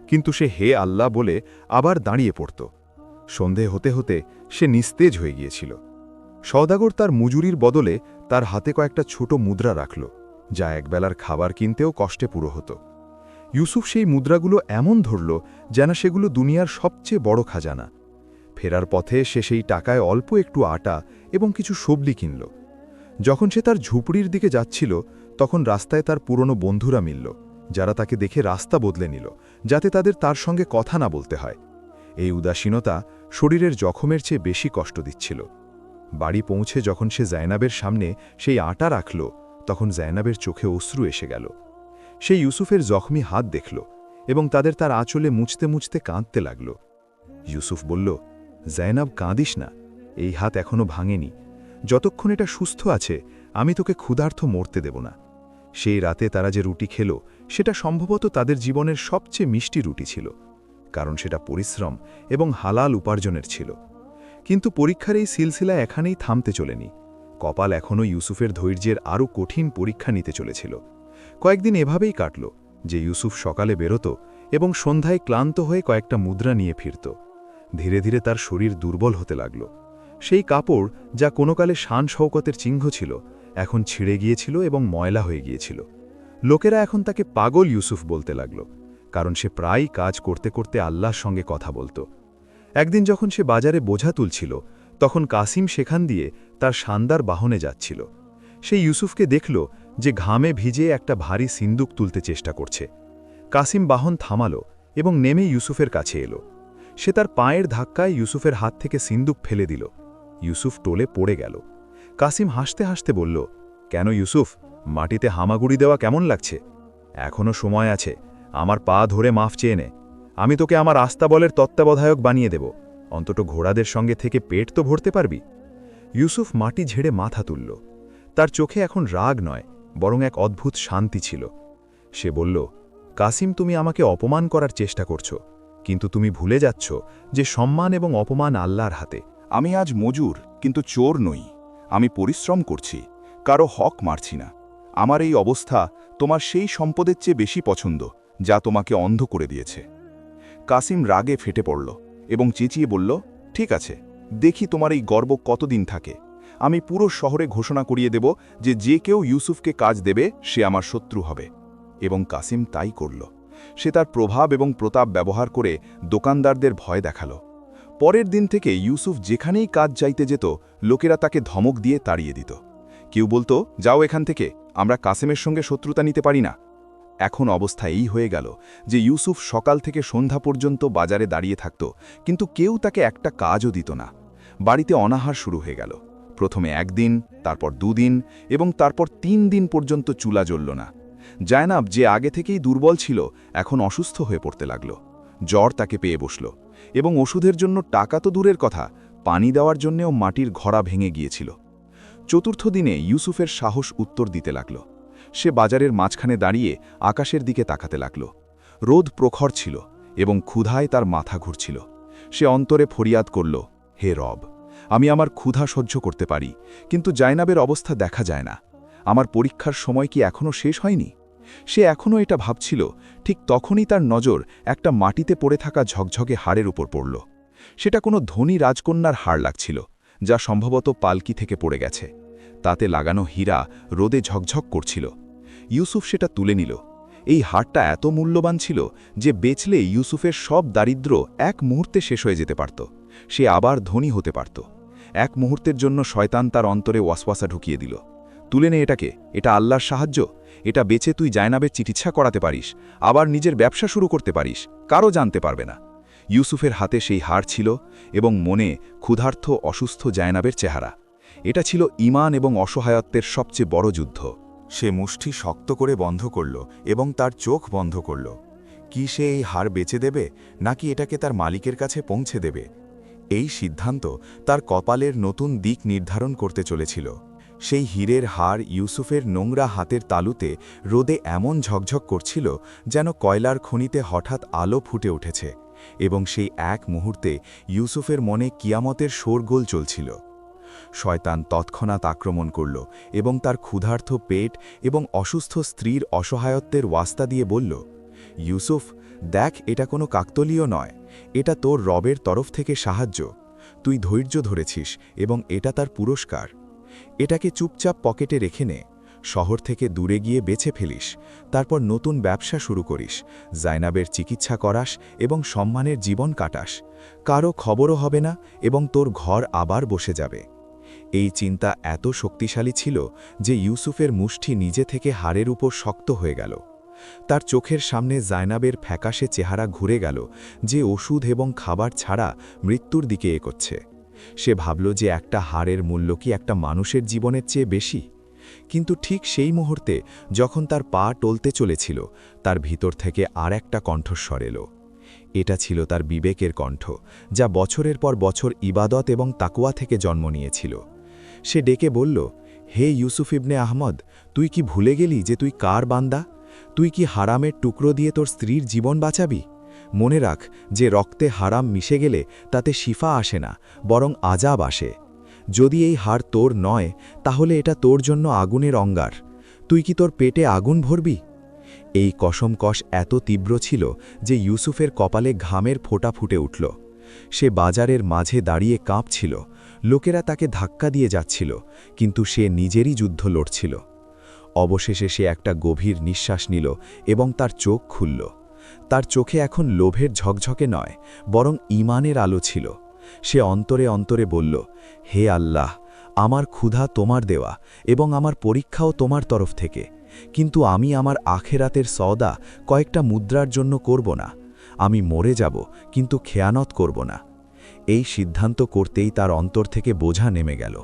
কিন্তু সে হে আল্লাহ বলে আবার দাঁড়িয়ে পড়ত। সন্ধে হতে হতে সে নিস্তেজ হয়ে গিয়েছিল। সওদাগর তার মজুরির বদলে তার হাতে কয়েকটা ছোট মুদ্রা রাখল, যা একবেলার খাবার কিনতেও কষ্টে পুরো হতো। ইউসুফ সেই মুদ্রাগুলো এমন ধরল যেন সেগুলো দুনিয়ার সবচেয়ে বড় খাজানা। ফেরার পথে সে সেই টাকায় অল্প একটু আটা এবং কিছু সবজি কিনল। যখন সে তার ঝুপড়ির দিকে যাচ্ছিল, তখন রাস্তায় তার পুরনো বন্ধুরা মিলল, যারা তাকে দেখে রাস্তা বদলে নিল, যাতে তার সঙ্গে কথা না বলতে হয়। এই উদাসীনতা শরীরের জখমের চেয়ে বেশি কষ্ট দিচ্ছিল। বাড়ি পৌঁছে যখন সে জায়নাবের সামনে সেই আটা রাখল, তখন জায়নাবের চোখে অশ্রু এসে গেল। সে ইউসুফের জখমি হাত দেখল এবং তার আঁচলে মুছতে মুছতে কাঁদতে লাগল। ইউসুফ বলল, জায়নাব, কাঁদিস না, এই হাত এখনো ভাঙেনি। যতক্ষণ এটা সুস্থ আছে আমি তোকে ক্ষুধার্ত মরতে দেব না। সেই রাতে তারা যে রুটি খেল, সেটা সম্ভবত তাদের জীবনের সবচেয়ে মিষ্টি রুটি ছিল, কারণ সেটা পরিশ্রম এবং হালাল উপার্জনের ছিল। কিন্তু পরীক্ষার এই সিলসিলা এখানেই থামতে চলেনি। কপাল এখনও ইউসুফের ধৈর্যের আরও কঠিন পরীক্ষা নিতে চলেছিল। কয়েকদিন এভাবেই কাটল যে ইউসুফ সকালে বেরোত এবং সন্ধ্যায় ক্লান্ত হয়ে কয়েকটা মুদ্রা নিয়ে ফিরত। ধীরে ধীরে তার শরীর দুর্বল হতে লাগল। সেই কাপড়, যা কোনোকালে শান শওকতের চিহ্ন ছিল, এখন ছিঁড়ে গিয়েছিল এবং ময়লা হয়ে গিয়েছিল। লোকেরা এখন তাকে পাগল ইউসুফ বলতে লাগল, কারণ সে প্রায়ই কাজ করতে করতে আল্লাহর সঙ্গে কথা বলত। একদিন যখন সে বাজারে বোঝা তুলছিল, তখন কাসিম সেখান দিয়ে তার শানদার বাহনে যাচ্ছিল। সে ইউসুফকে দেখল যে ঘামে ভিজে একটা ভারী সিন্দুক তুলতে চেষ্টা করছে। কাসিম বাহন থামালো এবং নেমে ইউসুফের কাছে এলো। সে তার পায়ের ধাক্কায় ইউসুফের হাত থেকে সিন্দুক ফেলে দিল। ইউসুফ টোলে পড়ে গেল। কাসিম হাসতে হাসতে বলল, কেন ইউসুফ, মাটিতে হামাগুড়ি দেওয়া কেমন লাগছে? এখনও সময় আছে, আমার পা ধরে মাফ চেয়ে নে। আমি তোকে আমার আস্তাবলের তত্ত্বাবধায়ক বানিয়ে দেব, অন্তত ঘোড়াদের সঙ্গে থেকে পেট তো ভরতে পারবি। ইউসুফ মাটি ঝেড়ে মাথা তুলল। তার চোখে এখন রাগ নয়, বরং এক অদ্ভুত শান্তি ছিল। সে বলল, কাসিম, তুমি আমাকে অপমান করার চেষ্টা করছো, কিন্তু তুমি ভুলে যাচ্ছ যে সম্মান এবং অপমান আল্লাহর হাতে। আমি আজ মজুর, কিন্তু চোর নই। আমি পরিশ্রম করছি, কারো হক মারছি না। আমার এই অবস্থা তোমার সেই সম্পদের চেয়ে বেশি পছন্দ যা তোমাকে অন্ধ করে দিয়েছে। কাসিম রাগে ফেটে পড়ল এবং চেঁচিয়ে বলল, ঠিক আছে, দেখি তোমার এই গর্ব কতদিন থাকে। আমি পুরো শহরে ঘোষণা করিয়ে দেব যে যে কেউ ইউসুফকে কাজ দেবে সে আমার শত্রু হবে। এবং কাসিম তাই করল। সে তার প্রভাব এবং প্রতাপ ব্যবহার করে দোকানদারদের ভয় দেখালো। পরের দিন থেকে ইউসুফ যেখানেই কাজ চাইতে যেত, লোকেরা তাকে ধমক দিয়ে তাড়িয়ে দিত। কেউ বলতো, যাও এখান থেকে, আমরা কাসেমের সঙ্গে শত্রুতা নিতে পারি না। এখন অবস্থা এই হয়ে গেল যে ইউসুফ সকাল থেকে সন্ধ্যা পর্যন্ত বাজারে দাঁড়িয়ে থাকত, কিন্তু কেউ তাকে একটা কাজও দিত না। বাড়িতে অনাহার শুরু হয়ে গেল। প্রথমে 1 দিন, তারপর 2 দিন এবং তারপর 3 দিন পর্যন্ত চুলা জ্বলল না। জায়নাব, যে আগে থেকেই দুর্বল ছিল, এখন অসুস্থ হয়ে পড়তে লাগল। জ্বর তাকে পেয়ে বসল এবং ওষুধের জন্য টাকা তো দূরের কথা, পানি দেওয়ার জন্যেও মাটির ঘড়া ভেঙে গিয়েছিল। চতুর্থ দিনে ইউসুফের সাহস উত্তর দিতে লাগল। সে বাজারের মাঝখানে দাঁড়িয়ে আকাশের দিকে তাকাতে লাগল। রোদ প্রখর ছিল এবং ক্ষুধায় তার মাথা ঘুরছিল। সে অন্তরে ফরিয়াদ করল, হে রব, আমি আমার ক্ষুধা সহ্য করতে পারি, কিন্তু জায়নাবের অবস্থা দেখা যায় না। আমার পরীক্ষার সময় কি এখনও শেষ হয়নি? সে এখনও এটা ভাবছিল, ঠিক তখনই তার নজর একটা মাটিতে পড়ে থাকা ঝকঝকে হাড়ের উপর পড়ল। সেটা কোনো ধনী রাজকন্যার হাড় লাগছিল, যা সম্ভবত পালকি থেকে পড়ে গেছে। তাতে লাগানো হীরা রোদে ঝকঝক করছিল। ইউসুফ সেটা তুলে নিল। এই হাড়টা এত মূল্যবান ছিল যে বেচলে ইউসুফের সব দারিদ্র্য এক মুহূর্তে শেষ হয়ে যেতে পারত। সে আবার ধনী হতে পারত। এক মুহূর্তের জন্য শয়তান তার অন্তরে ওয়াসওয়াসা ঢুকিয়ে দিল, তুলে নে এটাকে, এটা আল্লাহর সাহায্য। এটা বেচে তুই জায়নাবের চিকিৎসা করাতে পারিস, আবার নিজের ব্যবসা শুরু করতে পারিস, কারও জানতে পারবে না। ইউসুফের হাতে সেই হাড় ছিল এবং মনে ক্ষুধার্ত অসুস্থ জায়নাবের চেহারা। এটা ছিল ঈমান এবং অসহায়ত্বের সবচেয়ে বড় যুদ্ধ। সে মুষ্টি শক্ত করে বন্ধ করল এবং তার চোখ বন্ধ করল। কি সে এই হাড় বেচে দেবে, নাকি এটাকে তার মালিকের কাছে পৌঁছে দেবে? এই সিদ্ধান্ত তার কপালের নতুন দিক নির্ধারণ করতে চলেছিল। সেই হীরের হাড় ইউসুফের নোংরা হাতের তালুতে রোদে এমন ঝকঝক করছিল যেন কয়লার খনিতে হঠাৎ আলো ফুটে উঠেছে, এবং সেই এক মুহূর্তে ইউসুফের মনে কিয়ামতের শোরগোল চলছিল। শয়তান তৎক্ষণাৎ আক্রমণ করল এবং তার ক্ষুধার্ত পেট এবং অসুস্থ স্ত্রীর অসহায়ত্বের ওয়াস্তা দিয়ে বলল, ইউসুফ, দেখ, এটা কোনো কাকতলীয় নয়, এটা তোর রবের তরফ থেকে সাহায্য। তুই ধৈর্য ধরেছিস এবং এটা তার পুরস্কার। এটাকে চুপচাপ পকেটে রেখে নে, শহর থেকে দূরে গিয়ে বেছে ফেলিস, তারপর নতুন ব্যবসা শুরু করিস, জায়নাবের চিকিৎসা করাস এবং সম্মানের জীবন কাটাস। কারো খবরও হবে না এবং তোর ঘর আবার বসে যাবে। এই চিন্তা এত শক্তিশালী ছিল যে ইউসুফের মুষ্টি নিজে থেকে হাড়ের উপর শক্ত হয়ে গেল। তার চোখের সামনে জায়নাবের ফ্যাকাশে চেহারা ঘুরে গেল, যে ওষুধ এবং খাবার ছাড়া মৃত্যুর দিকে এগোচ্ছে। সে ভাবল যে একটা হাড়ের মূল্য কি একটা মানুষের জীবনের চেয়ে বেশি। কিন্তু ঠিক সেই মুহূর্তে যখন তার পা টলতে চলেছিল, তার ভিতর থেকে আর একটা কণ্ঠস্বর এলো। এটা ছিল তার বিবেকের কণ্ঠ, যা বছরের পর বছর ইবাদত এবং তাকওয়া থেকে জন্ম নিয়েছিল। সে ডেকে বলল, হে ইউসুফ ইবনে আহমদ, তুই কি ভুলে গেলি যে তুই কার বান্দা? তুই কি হারামের টুকরো দিয়ে তোর স্ত্রীর জীবন বাঁচাবি? মনে রাখ যে রক্তে হারাম মিশে গেলে তাতে শিফা আসে না, বরং আজাব আসে। যদি এই হাড় তোর নয়, তাহলে এটা তোর জন্য আগুনের অঙ্গার। তুই কি তোর পেটে আগুন ভরবি? এই কসমকস এত তীব্র ছিল যে ইউসুফের কপালে ঘামের ফোঁটা ফুটে উঠল। সে বাজারের মাঝে দাঁড়িয়ে কাঁপছিল। লোকেরা তাকে ধাক্কা দিয়ে যাচ্ছিল, কিন্তু সে নিজেরই যুদ্ধ লড়ছিল। অবশেষে সে একটা গভীর নিঃশ্বাস নিল এবং তার চোখ খুলল। তার চোখে এখন লোভের ঝকঝকে নয়, বরং ঈমানের আলো ছিল। সে অন্তরে অন্তরে বলল, হে আল্লাহ, আমার ক্ষুধা তোমার দেওয়া এবং আমার পরীক্ষাও তোমার তরফ থেকে, কিন্তু আমি আমার আখেরাতের সওদা কয়েকটা মুদ্রার জন্য করব না। আমি মরে যাব, কিন্তু খেয়ানত করব না। এই সিদ্ধান্ত করতেই তার অন্তর থেকে বোঝা নেমে গেল।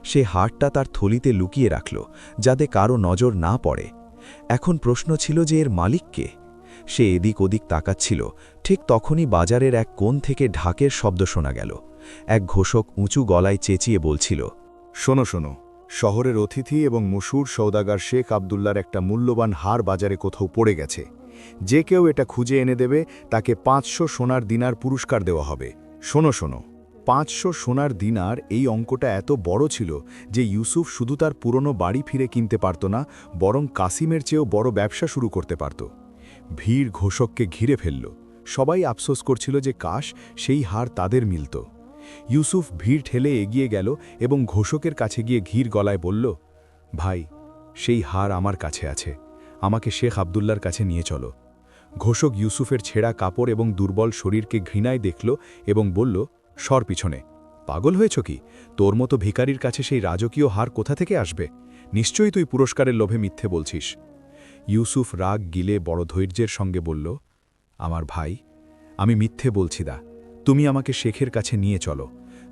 সে হাড়টা তার থলিতে লুকিয়ে রাখল, যাতে কারো নজর না পড়ে। এখন প্রশ্ন ছিল যে এর মালিক কে? সে এদিক ওদিক তাকাচ্ছিল। ঠিক তখনই বাজারের এক কোণ থেকে ঢাকের শব্দ শোনা গেল। এক ঘোষক উঁচু গলায় চেঁচিয়ে বলছিল, শোনো শোনো, শহরের অতিথি এবং মশহুর সওদাগার শেখ আবদুল্লার একটা মূল্যবান হার বাজারে কোথাও পড়ে গেছে। যে কেউ এটা খুঁজে এনে দেবে তাকে 500 সোনার দিনার পুরস্কার দেওয়া হবে। শোনো শোনো, 500 সোনার দিনার, এই অঙ্কটা এত বড় ছিল যে ইউসুফ শুধু তার পুরনো বাড়ি ফিরে কিনতে পারত না, বরং কাসিমের চেয়েও বড় ব্যবসা শুরু করতে পারত। ভিড় ঘোষককে ঘিরে ফেলল। সবাই আফসোস করছিল যে কাশ সেই হার তাদের মিলত। ইউসুফ ভিড় ঠেলে এগিয়ে গেল এবং ঘোষকের কাছে গিয়ে ঘির গলায় বলল, ভাই, সেই হার আমার কাছে আছে, আমাকে শেখ আবদুল্লার কাছে নিয়ে চলো। ঘোষক ইউসুফের ছেঁড়া কাপড় এবং দুর্বল শরীরকে ঘৃণায় দেখল এবং বলল, সর পিছনে, পাগল হয়েছ কি? তোর মতো ভিখারির কাছে সেই রাজকীয় হার কোথা থেকে আসবে? নিশ্চয়ই তুই পুরস্কারের লোভে মিথ্যে বলছিস। ইউসুফ রাগ গিলে বড় ধৈর্যের সঙ্গে বলল, আমার ভাই, আমি মিথ্যে বলছি না, তুমি আমাকে শেখের কাছে নিয়ে চলো।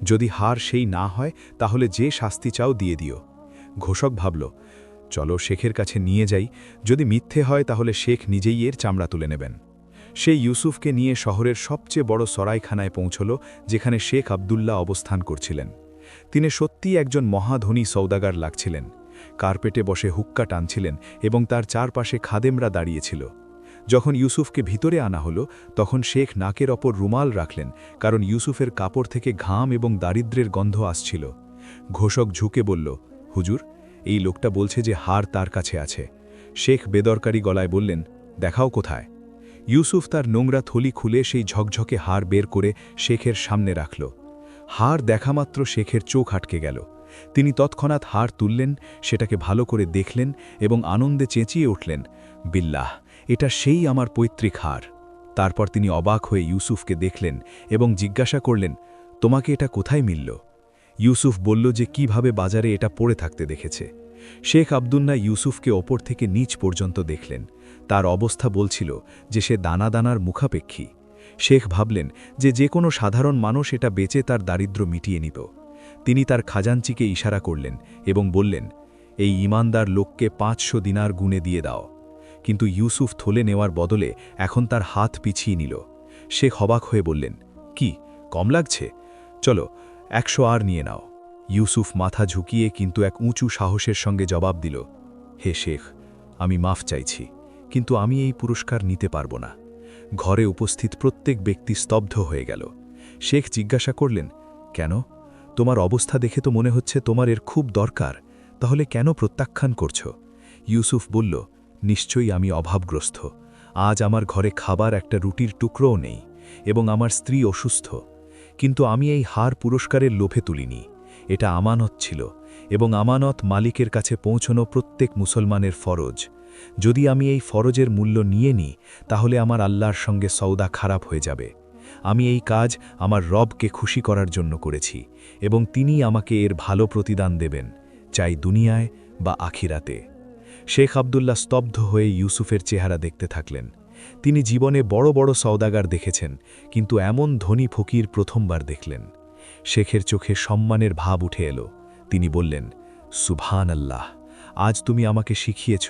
যদি হার সেই না হয় তাহলে যে শাস্তি চাও দিয়ে দিও। ঘোষক ভাবল, চলো শেখের কাছে নিয়ে যাই, যদি মিথ্যে হয় তাহলে শেখ নিজেই এর চামড়া তুলে নেবেন। সে ইউসুফকে নিয়ে শহরের সবচেয়ে বড় সরাইখানায় পৌঁছল, যেখানে শেখ আবদুল্লাহ অবস্থান করছিলেন। তিনি সত্যিই একজন মহাধনী সওদাগার লাগছিলেন। কার্পেটে বসে হুক্কা টানছিলেন এবং তার চারপাশে খাদেমরা দাঁড়িয়েছিল। যখন ইউসুফকে ভিতরে আনা হলো, তখন শেখ নাকের ওপর রুমাল রাখলেন, কারণ ইউসুফের কাপড় থেকে ঘাম এবং দারিদ্র্যের গন্ধ আসছিল। ঘোষক ঝুঁকে বলল, হুজুর, এই লোকটা বলছে যে হার তার কাছে আছে। শেখ বেদরকারি গলায় বললেন, দেখাও কোথায়। ইউসুফ তার নোংরা থলি খুলে সেই ঝকঝকে হার বের করে শেখের সামনে রাখল। হার দেখামাত্র শেখের চোখ আটকে গেল। তিনি তৎক্ষণাৎ হার তুললেন, সেটাকে ভালো করে দেখলেন এবং আনন্দে চেঁচিয়ে উঠলেন, বিল্লাহ, এটা সেই আমার পৈতৃক হার। তারপর তিনি অবাক হয়ে ইউসুফকে দেখলেন এবং জিজ্ঞাসা করলেন, তোমাকে এটা কোথায় মিলল? ইউসুফ বলল যে কিভাবে বাজারে এটা পড়ে থাকতে দেখেছে। শেখ আব্দুল্লাহ ইউসুফকে ওপর থেকে নিচ পর্যন্ত দেখলেন। তার অবস্থা বলছিল যে সে দানা দানার মুখাপেক্ষী। শেখ ভাবলেন যে কোনো সাধারণ মানুষ এটা বেচে তার দারিদ্র্য মিটিয়ে নিত। তিনি তার খাজাঞ্চিকে ইশারা করলেন এবং বললেন, এই ইমানদার লোককে 500 দিনার গুণে দিয়ে দাও। কিন্তু ইউসুফ থলে নেওয়ার বদলে এখন তার হাত পিছিয়ে নিল। শেখ অবাক হয়ে বললেন, কি কম লাগছে? চলো 100 আর নিয়ে নাও। ইউসুফ মাথা ঝুঁকিয়ে কিন্তু এক উঁচু সাহসের সঙ্গে জবাব দিল, হে শেখ, আমি মাফ চাইছি, কিন্তু আমি এই পুরস্কার নিতে পারব না। ঘরে উপস্থিত প্রত্যেক ব্যক্তি স্তব্ধ হয়ে গেল। শেখ জিজ্ঞাসা করলেন, কেন? তোমার অবস্থা দেখে তো মনে হচ্ছে তোমার এর খুব দরকার, তাহলে কেন প্রত্যাখ্যান করছ? ইউসুফ বলল, নিশ্চয়ই আমি অভাবগ্রস্ত। আজ আমার ঘরে খাবার একটা রুটির টুকরোও নেই এবং আমার স্ত্রী অসুস্থ। কিন্তু আমি এই হার পুরস্কারের লোভে তুলিনি। এটা আমানত ছিল এবং আমানত মালিকের কাছে পৌঁছনো প্রত্যেক মুসলমানের ফরজ। যদি আমি এই ফরজের মূল্য নিয়ে নিই তাহলে আমার আল্লাহর সঙ্গে সওদা খারাপ হয়ে যাবে। আমি এই কাজ আমার রবকে খুশি করার জন্য করেছি এবং তিনি আমাকে এর ভালো প্রতিদান দেবেন, চাই দুনিয়ায় বা আখিরাতে। শেখ আব্দুল্লাহ স্তব্ধ হয়ে ইউসুফের চেহারা দেখতে থাকলেন। তিনি জীবনে বড় বড় সওদাগার দেখেছেন, কিন্তু এমন ধনী ফকির প্রথমবার দেখলেন। শেখের চোখে সম্মানের ভাব উঠে এলো। তিনি বললেন, সুবহান আল্লাহ, আজ তুমি আমাকে শিখিয়েছ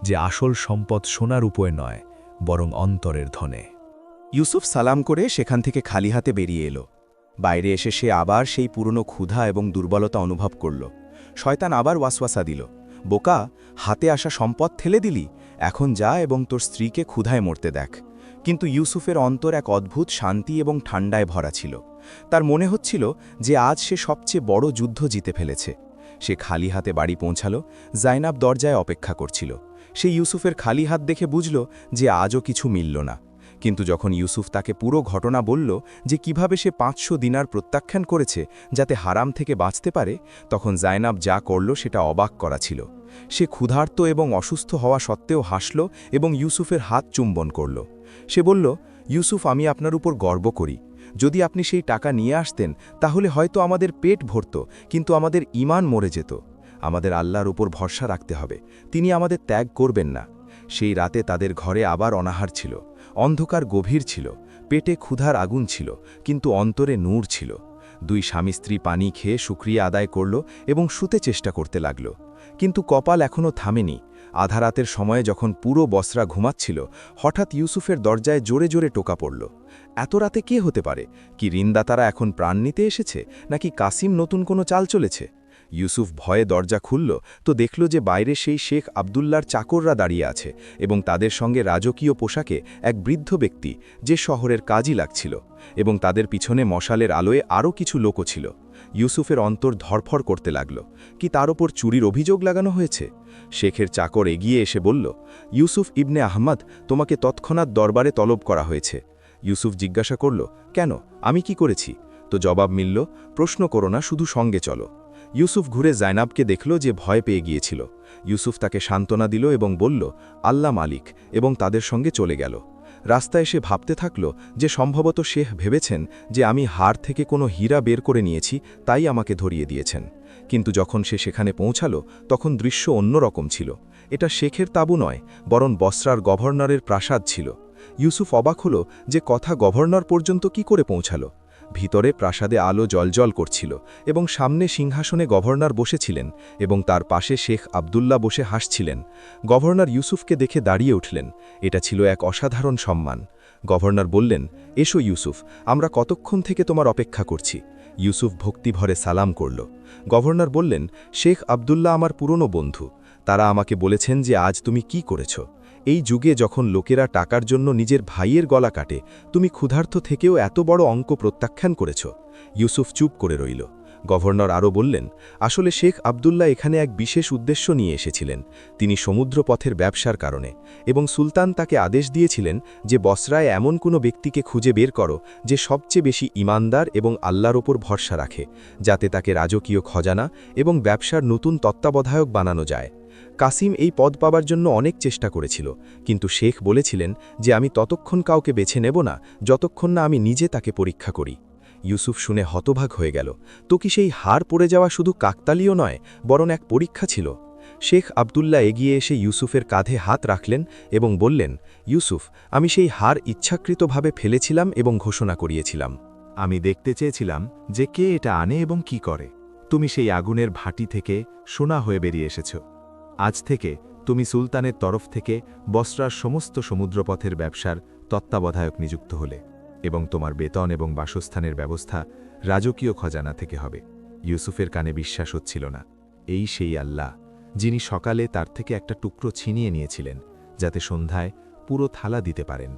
যে আসল সম্পদ সোনার উপরে নয়, বরং অন্তরের ধনে। ইউসুফ সালাম করে সেখান থেকে খালি হাতে বেরিয়ে এলো। বাইরে এসে সে আবার সেই পুরনো ক্ষুধা এবং দুর্বলতা অনুভব করল। শয়তান আবার ওয়াসওয়াসা দিল, বোকা, হাতে আসা সম্পদ ঠেলে দিলি, এখন যা এবং তোর স্ত্রীকে ক্ষুধায় মরতে দেখ। কিন্তু ইউসুফের অন্তর এক অদ্ভুত শান্তি এবং ঠান্ডায় ভরা ছিল। তার মনে হচ্ছিল যে আজ সে সবচেয়ে বড় যুদ্ধ জিতে ফেলেছে। সে খালি হাতে বাড়ি পৌঁছাল। জাইনাব দরজায় অপেক্ষা করছিল। সে ইউসুফের খালি হাত দেখে বুঝল যে আজও কিছু মিলল না। কিন্তু যখন ইউসুফ তাকে পুরো ঘটনা বলল যে কিভাবে সে 500 দিনার প্রত্যাখ্যান করেছে যাতে হারাম থেকে বাঁচতে পারে, তখন জাইনাব যা করল সেটা অবাক করা ছিল। সে ক্ষুধার্ত এবং অসুস্থ হওয়া সত্ত্বেও হাসল এবং ইউসুফের হাত চুম্বন করল। সে বলল, ইউসুফ, আমি আপনার উপর গর্ব করি। যদি আপনি সেই টাকা নিয়ে আসতেন তাহলে হয়তো আমাদের পেট ভরত, কিন্তু আমাদের ঈমান মরে যেত। আমাদের আল্লাহর উপর ভরসা রাখতে হবে, তিনি আমাদের ত্যাগ করবেন না। সেই রাতে তাদের ঘরে আবার অনাহার ছিল। অন্ধকার গভীর ছিল, পেটে ক্ষুধার আগুন ছিল, কিন্তু অন্তরে নূর ছিল। দুই স্বামী স্ত্রী পানি খেয়ে শুকরিয়া আদায় করল এবং শুতে চেষ্টা করতে লাগল। কিন্তু কপাল এখনও থামেনি। আধারাতের সময়ে যখন পুরো বসরা ঘুমাচ্ছিল, হঠাৎ ইউসুফের দরজায় জোরে জোরে টোকা পড়ল। এত রাতে কে হতে পারে? কি ঋণদাতারা এখন প্রাণ নিতে এসেছে, নাকি কাসিম নতুন কোনো চাল চলেছে? ইউসুফ ভয়ে দরজা খুলল তো দেখল যে বাইরে সেই শেখ আব্দুল্লার চাকররা দাঁড়িয়ে আছে এবং তাদের সঙ্গে রাজকীয় পোশাকে এক বৃদ্ধ ব্যক্তি, যে শহরের কাজই লাগছিল, এবং তাদের পিছনে মশালের আলোয় আরও কিছু লোকও ছিল। ইউসুফের অন্তর ধরফর করতে লাগল। কি তার ওপর চুরির অভিযোগ লাগানো হয়েছে? শেখের চাকর এগিয়ে এসে বলল, ইউসুফ ইবনে আহমদ, তোমাকে তৎক্ষণাৎ দরবারে তলব করা হয়েছে। ইউসুফ জিজ্ঞাসা করল, কেন, আমি কি করেছি? তো জবাব মিলল, প্রশ্ন করো না, শুধু সঙ্গে চলো। ইউসুফ ঘুরে জাইনাবকে দেখল যে ভয় পেয়ে গিয়েছিল। ইউসুফ তাকে সান্ত্বনা দিল এবং বলল, আল্লাহ মালিক, এবং তাদের সঙ্গে চলে গেল। রাস্তায় এসে ভাবতে থাকল যে সম্ভবত শেখ ভেবেছেন যে আমি হার থেকে কোনো হীরা বের করে নিয়েছি, তাই আমাকে ধরিয়ে দিয়েছেন। কিন্তু যখন সে সেখানে পৌঁছাল তখন দৃশ্য অন্যরকম ছিল। এটা শেখের তাঁবু নয়, বরং বসরার গভর্নরের প্রাসাদ ছিল। ইউসুফ অবাক হল যে কথা গভর্নর পর্যন্ত কি করে পৌঁছাল। ভিতরে প্রাসাদে আলো জলজল করছিল এবং সামনে সিংহাসনে গভর্নর বসেছিলেন এবং তার পাশে শেখ আব্দুল্লাহ বসে হাসছিলেন। গভর্নর ইউসুফকে দেখে দাঁড়িয়ে উঠলেন। এটা ছিল এক অসাধারণ সম্মান। গভর্নর বললেন, এসো ইউসুফ, আমরা কতক্ষণ থেকে তোমার অপেক্ষা করছি। ইউসুফ ভক্তিভরে সালাম করল। গভর্নর বললেন, শেখ আব্দুল্লাহ আমার পুরনো বন্ধু। তারা আমাকে বলেছেন যে আজ তুমি কি করেছ। এই যুগে যখন লোকেরা টাকার জন্য নিজের ভাইয়ের গলা কাটে, তুমি ক্ষুধার্ত থেকেও এত বড় অঙ্ক প্রত্যাখ্যান করেছ। ইউসুফ চুপ করে রইল। গভর্নর আরও বললেন, আসলে শেখ আবদুল্লাহ এখানে এক বিশেষ উদ্দেশ্য নিয়ে এসেছিলেন। তিনি সমুদ্রপথের ব্যবসার কারণে, এবং সুলতান তাকে আদেশ দিয়েছিলেন যে বসরায় এমন কোনো ব্যক্তিকে খুঁজে বের করো যে সবচেয়ে বেশি ঈমানদার এবং আল্লাহর ওপর ভরসা রাখে, যাতে তাকে রাজকীয় খজানা এবং ব্যবসার নতুন তত্ত্বাবধায়ক বানানো যায়। কাসিম এই পদ পাবার জন্য অনেক চেষ্টা করেছিল, কিন্তু শেখ বলেছিলেন যে আমি ততক্ষণ কাউকে বেছে নেব না যতক্ষণ না আমি নিজে তাকে পরীক্ষা করি। ইউসুফ শুনে হতভাগ হয়ে গেল। তো কি সেই হার পড়ে যাওয়া শুধু কাকতালীয় নয়, বরং এক পরীক্ষা ছিল? শেখ আবদুল্লাহ এগিয়ে এসে ইউসুফের কাঁধে হাত রাখলেন এবং বললেন, ইউসুফ, আমি সেই হার ইচ্ছাকৃতভাবে ফেলেছিলাম এবং ঘোষণা করিয়েছিলাম। আমি দেখতে চেয়েছিলাম যে কে এটা আনে এবং কি করে। তুমি সেই আগুনের ভাটি থেকে সোনা হয়ে বেরিয়ে এসেছ। আজ থেকে তুমি সুলতানের তরফ থেকে বসরার সমস্ত সমুদ্রপথের ব্যবসার তত্ত্বাবধায়ক নিযুক্ত হলে, এবং তোমার বেতন এবং বাসস্থানের ব্যবস্থা রাজকীয় খজানা থেকে হবে। ইউসুফের কানে বিশ্বাস হচ্ছিল না। এই সেই আল্লাহ যিনি সকালে তার থেকে একটা টুকরো ছিনিয়ে নিয়েছিলেন, যাতে সন্ধ্যায় পুরো থালা দিতে পারেন।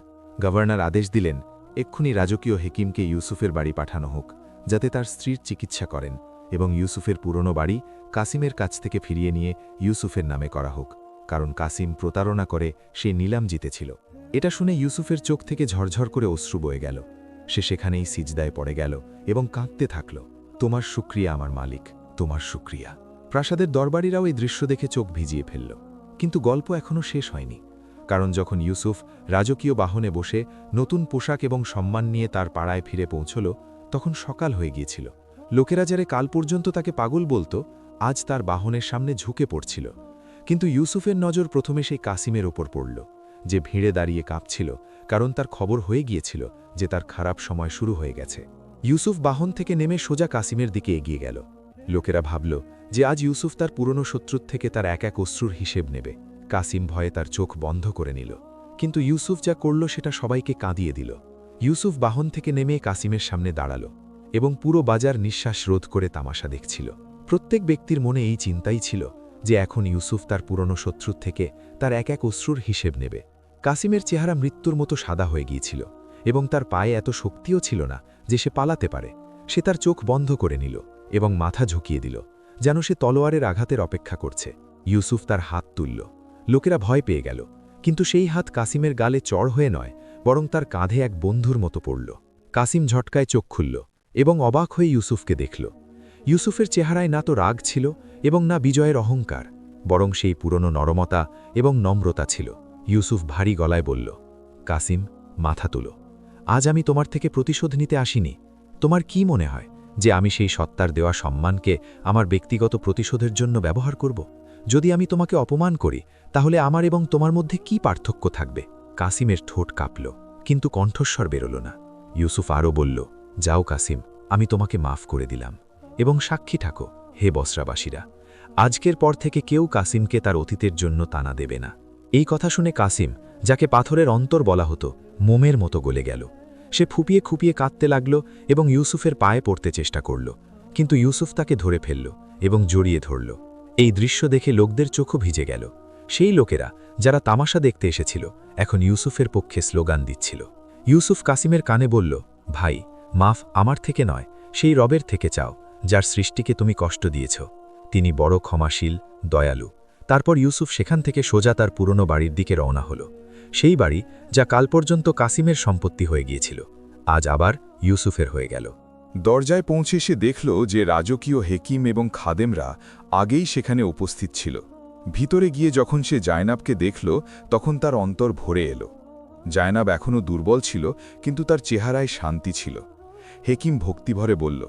গভর্নর আদেশ দিলেন, এক্ষুনি রাজকীয় হেকিমকে ইউসুফের বাড়ি পাঠানো হোক, যাতে তার স্ত্রীর চিকিৎসা করেন, এবং ইউসুফের পুরনো বাড়ি কাসিমের কাছ থেকে ফিরিয়ে নিয়ে ইউসুফের নামে করা হোক, কারণ কাসিম প্রতারণা করে সে নিলাম জিতেছিল। এটা শুনে ইউসুফের চোখ থেকে ঝরঝর করে অশ্রু বয়ে গেল। সে সেখানেই সিজদায় পড়ে গেল এবং কাঁদতে থাকল, তোমার শুকরিয়া আমার মালিক, তোমার শুকরিয়া। প্রাসাদের দরবারিরাও এই দৃশ্য দেখে চোখ ভিজিয়ে ফেলল। কিন্তু গল্প এখনও শেষ হয়নি, কারণ যখন ইউসুফ রাজকীয় বাহনে বসে নতুন পোশাক এবং সম্মান নিয়ে তার পাড়ায় ফিরে পৌঁছল, তখন সকাল হয়ে গিয়েছিল। লোকেরা যারা কাল পর্যন্ত তাকে পাগল বলতো, আজ তার বাহনের সামনে ঝুঁকে পড়ছিল। কিন্তু ইউসুফের নজর প্রথমে সেই কাসিমের ওপর পড়ল, যে ভিড়ে দাঁড়িয়ে কাঁপছিল, কারণ তার খবর হয়ে গিয়েছিল যে তার খারাপ সময় শুরু হয়ে গেছে। ইউসুফ বাহন থেকে নেমে সোজা কাসিমের দিকে এগিয়ে গেল। লোকেরা ভাবল যে আজ ইউসুফ তার পুরনো শত্রুর থেকে তার এক এক অশ্রুর হিসেব নেবে। কাসিম ভয়ে তার চোখ বন্ধ করে নিল, কিন্তু ইউসুফ যা করল সেটা সবাইকে কাঁদিয়ে দিল। ইউসুফ বাহন থেকে নেমে কাসিমের সামনে দাঁড়াল এবং পুরো বাজার নিঃশ্বাস রোধ করে তামাশা দেখছিল। প্রত্যেক ব্যক্তির মনে এই চিন্তাই ছিল যে এখন ইউসুফ তার পুরনো শত্রুর থেকে তার এক এক অশ্রুর হিসেব নেবে। কাসিমের চেহারা মৃত্যুর মতো সাদা হয়ে গিয়েছিল, এবং তার পায়ে এত শক্তিও ছিল না যে সে পালাতে পারে। সে তার চোখ বন্ধ করে নিল এবং মাথা ঝুঁকিয়ে দিল, যেন সে তলোয়ারের আঘাতের অপেক্ষা করছে। ইউসুফ তার হাত তুলল। লোকেরা ভয় পেয়ে গেল, কিন্তু সেই হাত কাসিমের গালে চড় হয়ে নয়, বরং তার কাঁধে এক বন্ধুর মতো পড়ল। কাসিম ঝটকায় চোখ খুলল এবং অবাক হয়ে ইউসুফকে দেখল। ইউসুফের চেহারায় না তো রাগ ছিল এবং না বিজয়ের অহংকার, বরং সেই পুরনো নরমতা এবং নম্রতা ছিল। ইউসুফ ভারী গলায় বলল, কাসিম, মাথা তুলো। আজ আমি তোমার থেকে প্রতিশোধ নিতে আসিনি। তোমার কি মনে হয় যে আমি সেই সত্তার দেওয়া সম্মানকে আমার ব্যক্তিগত প্রতিশোধের জন্য ব্যবহার করব? যদি আমি তোমাকে অপমান করি, তাহলে আমার এবং তোমার মধ্যে কি পার্থক্য থাকবে? কাসিমের ঠোঁট কাঁপল, কিন্তু কণ্ঠস্বর বেরোল না। ইউসুফ আরও বলল, যাও কাসিম, আমি তোমাকে মাফ করে দিলাম, এবং সাক্ষী থাকো হে বসরাবাসীরা, আজকের পর থেকে কেউ কাসিমকে তার অতীতের জন্য তানা দেবে না। এই কথা শুনে কাসিম, যাকে পাথরের অন্তর বলা হতো, মোমের মতো গলে গেল। সে ফুপিয়ে খুপিয়ে কাঁদতে লাগল এবং ইউসুফের পায়ে পড়তে চেষ্টা করল, কিন্তু ইউসুফ তাকে ধরে ফেলল এবং জড়িয়ে ধরল। এই দৃশ্য দেখে লোকদের চোখও ভিজে গেল। সেই লোকেরা যারা তামাশা দেখতে এসেছিল এখন ইউসুফের পক্ষে স্লোগান দিচ্ছিল। ইউসুফ কাসিমের কানে বলল, ভাই, মাফ আমার থেকে নয়, সেই রবের থেকে চাও যার সৃষ্টিকে তুমি কষ্ট দিয়েছ। তিনি বড় ক্ষমাশীল, দয়ালু। তারপর ইউসুফ সেখান থেকে সোজা তার পুরনো বাড়ির দিকে রওনা হল। সেই বাড়ি যা কাল পর্যন্ত কাসিমের সম্পত্তি হয়ে গিয়েছিল, আজ আবার ইউসুফের হয়ে গেল। দরজায় পৌঁছে সে দেখল যে রাজকীয় হেকিম এবং খাদেমরা আগেই সেখানে উপস্থিত ছিল। ভিতরে গিয়ে যখন সে জায়নাবকে দেখল, তখন তার অন্তর ভরে এলো। জায়নাব এখনও দুর্বল ছিল, কিন্তু তার চেহারায় শান্তি ছিল। হেকিম ভক্তিভরে বলল,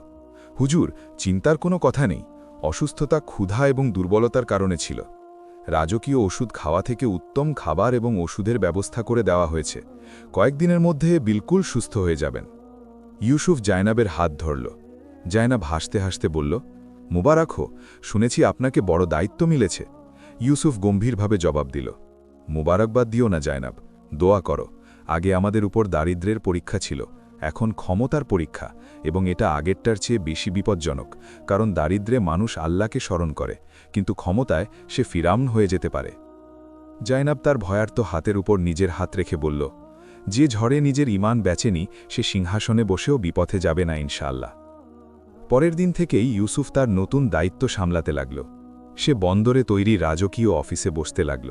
হুজুর, চিন্তার কোনো কথা নেই। অসুস্থতা ক্ষুধা এবং দুর্বলতার কারণে ছিল। রাজকীয় ওষুধ খাওয়া থেকে উত্তম খাবার এবং ওষুধের ব্যবস্থা করে দেওয়া হয়েছে। কয়েকদিনের মধ্যে বিলকুল সুস্থ হয়ে যাবেন। ইউসুফ জায়নাবের হাত ধরল। জায়নাব হাসতে হাসতে বলল, মুবারক হো, শুনেছি আপনাকে বড় দায়িত্ব মিলেছে। ইউসুফ গম্ভীরভাবে জবাব দিল, মুবারকবাদ দিও না জায়নাব, দোয়া করো। আগে আমাদের উপর দারিদ্র্যের পরীক্ষা ছিল, এখন ক্ষমতার পরীক্ষা, এবং এটা আগেরটার চেয়ে বেশি বিপজ্জনক, কারণ দারিদ্র্যে মানুষ আল্লাহকে স্মরণ করে, কিন্তু ক্ষমতায় সে ফিরাউন হয়ে যেতে পারে। জায়নাব তার ভয়ার্ত হাতের উপর নিজের হাত রেখে বলল, যে ঝড়ে নিজের ঈমান বেচেনি সে সিংহাসনে বসেও বিপথে যাবে না ইনশাআল্লাহ। পরের দিন থেকেই ইউসুফ তার নতুন দায়িত্ব সামলাতে লাগল। সে বন্দরে তৈরি রাজকীয় অফিসে বসতে লাগল,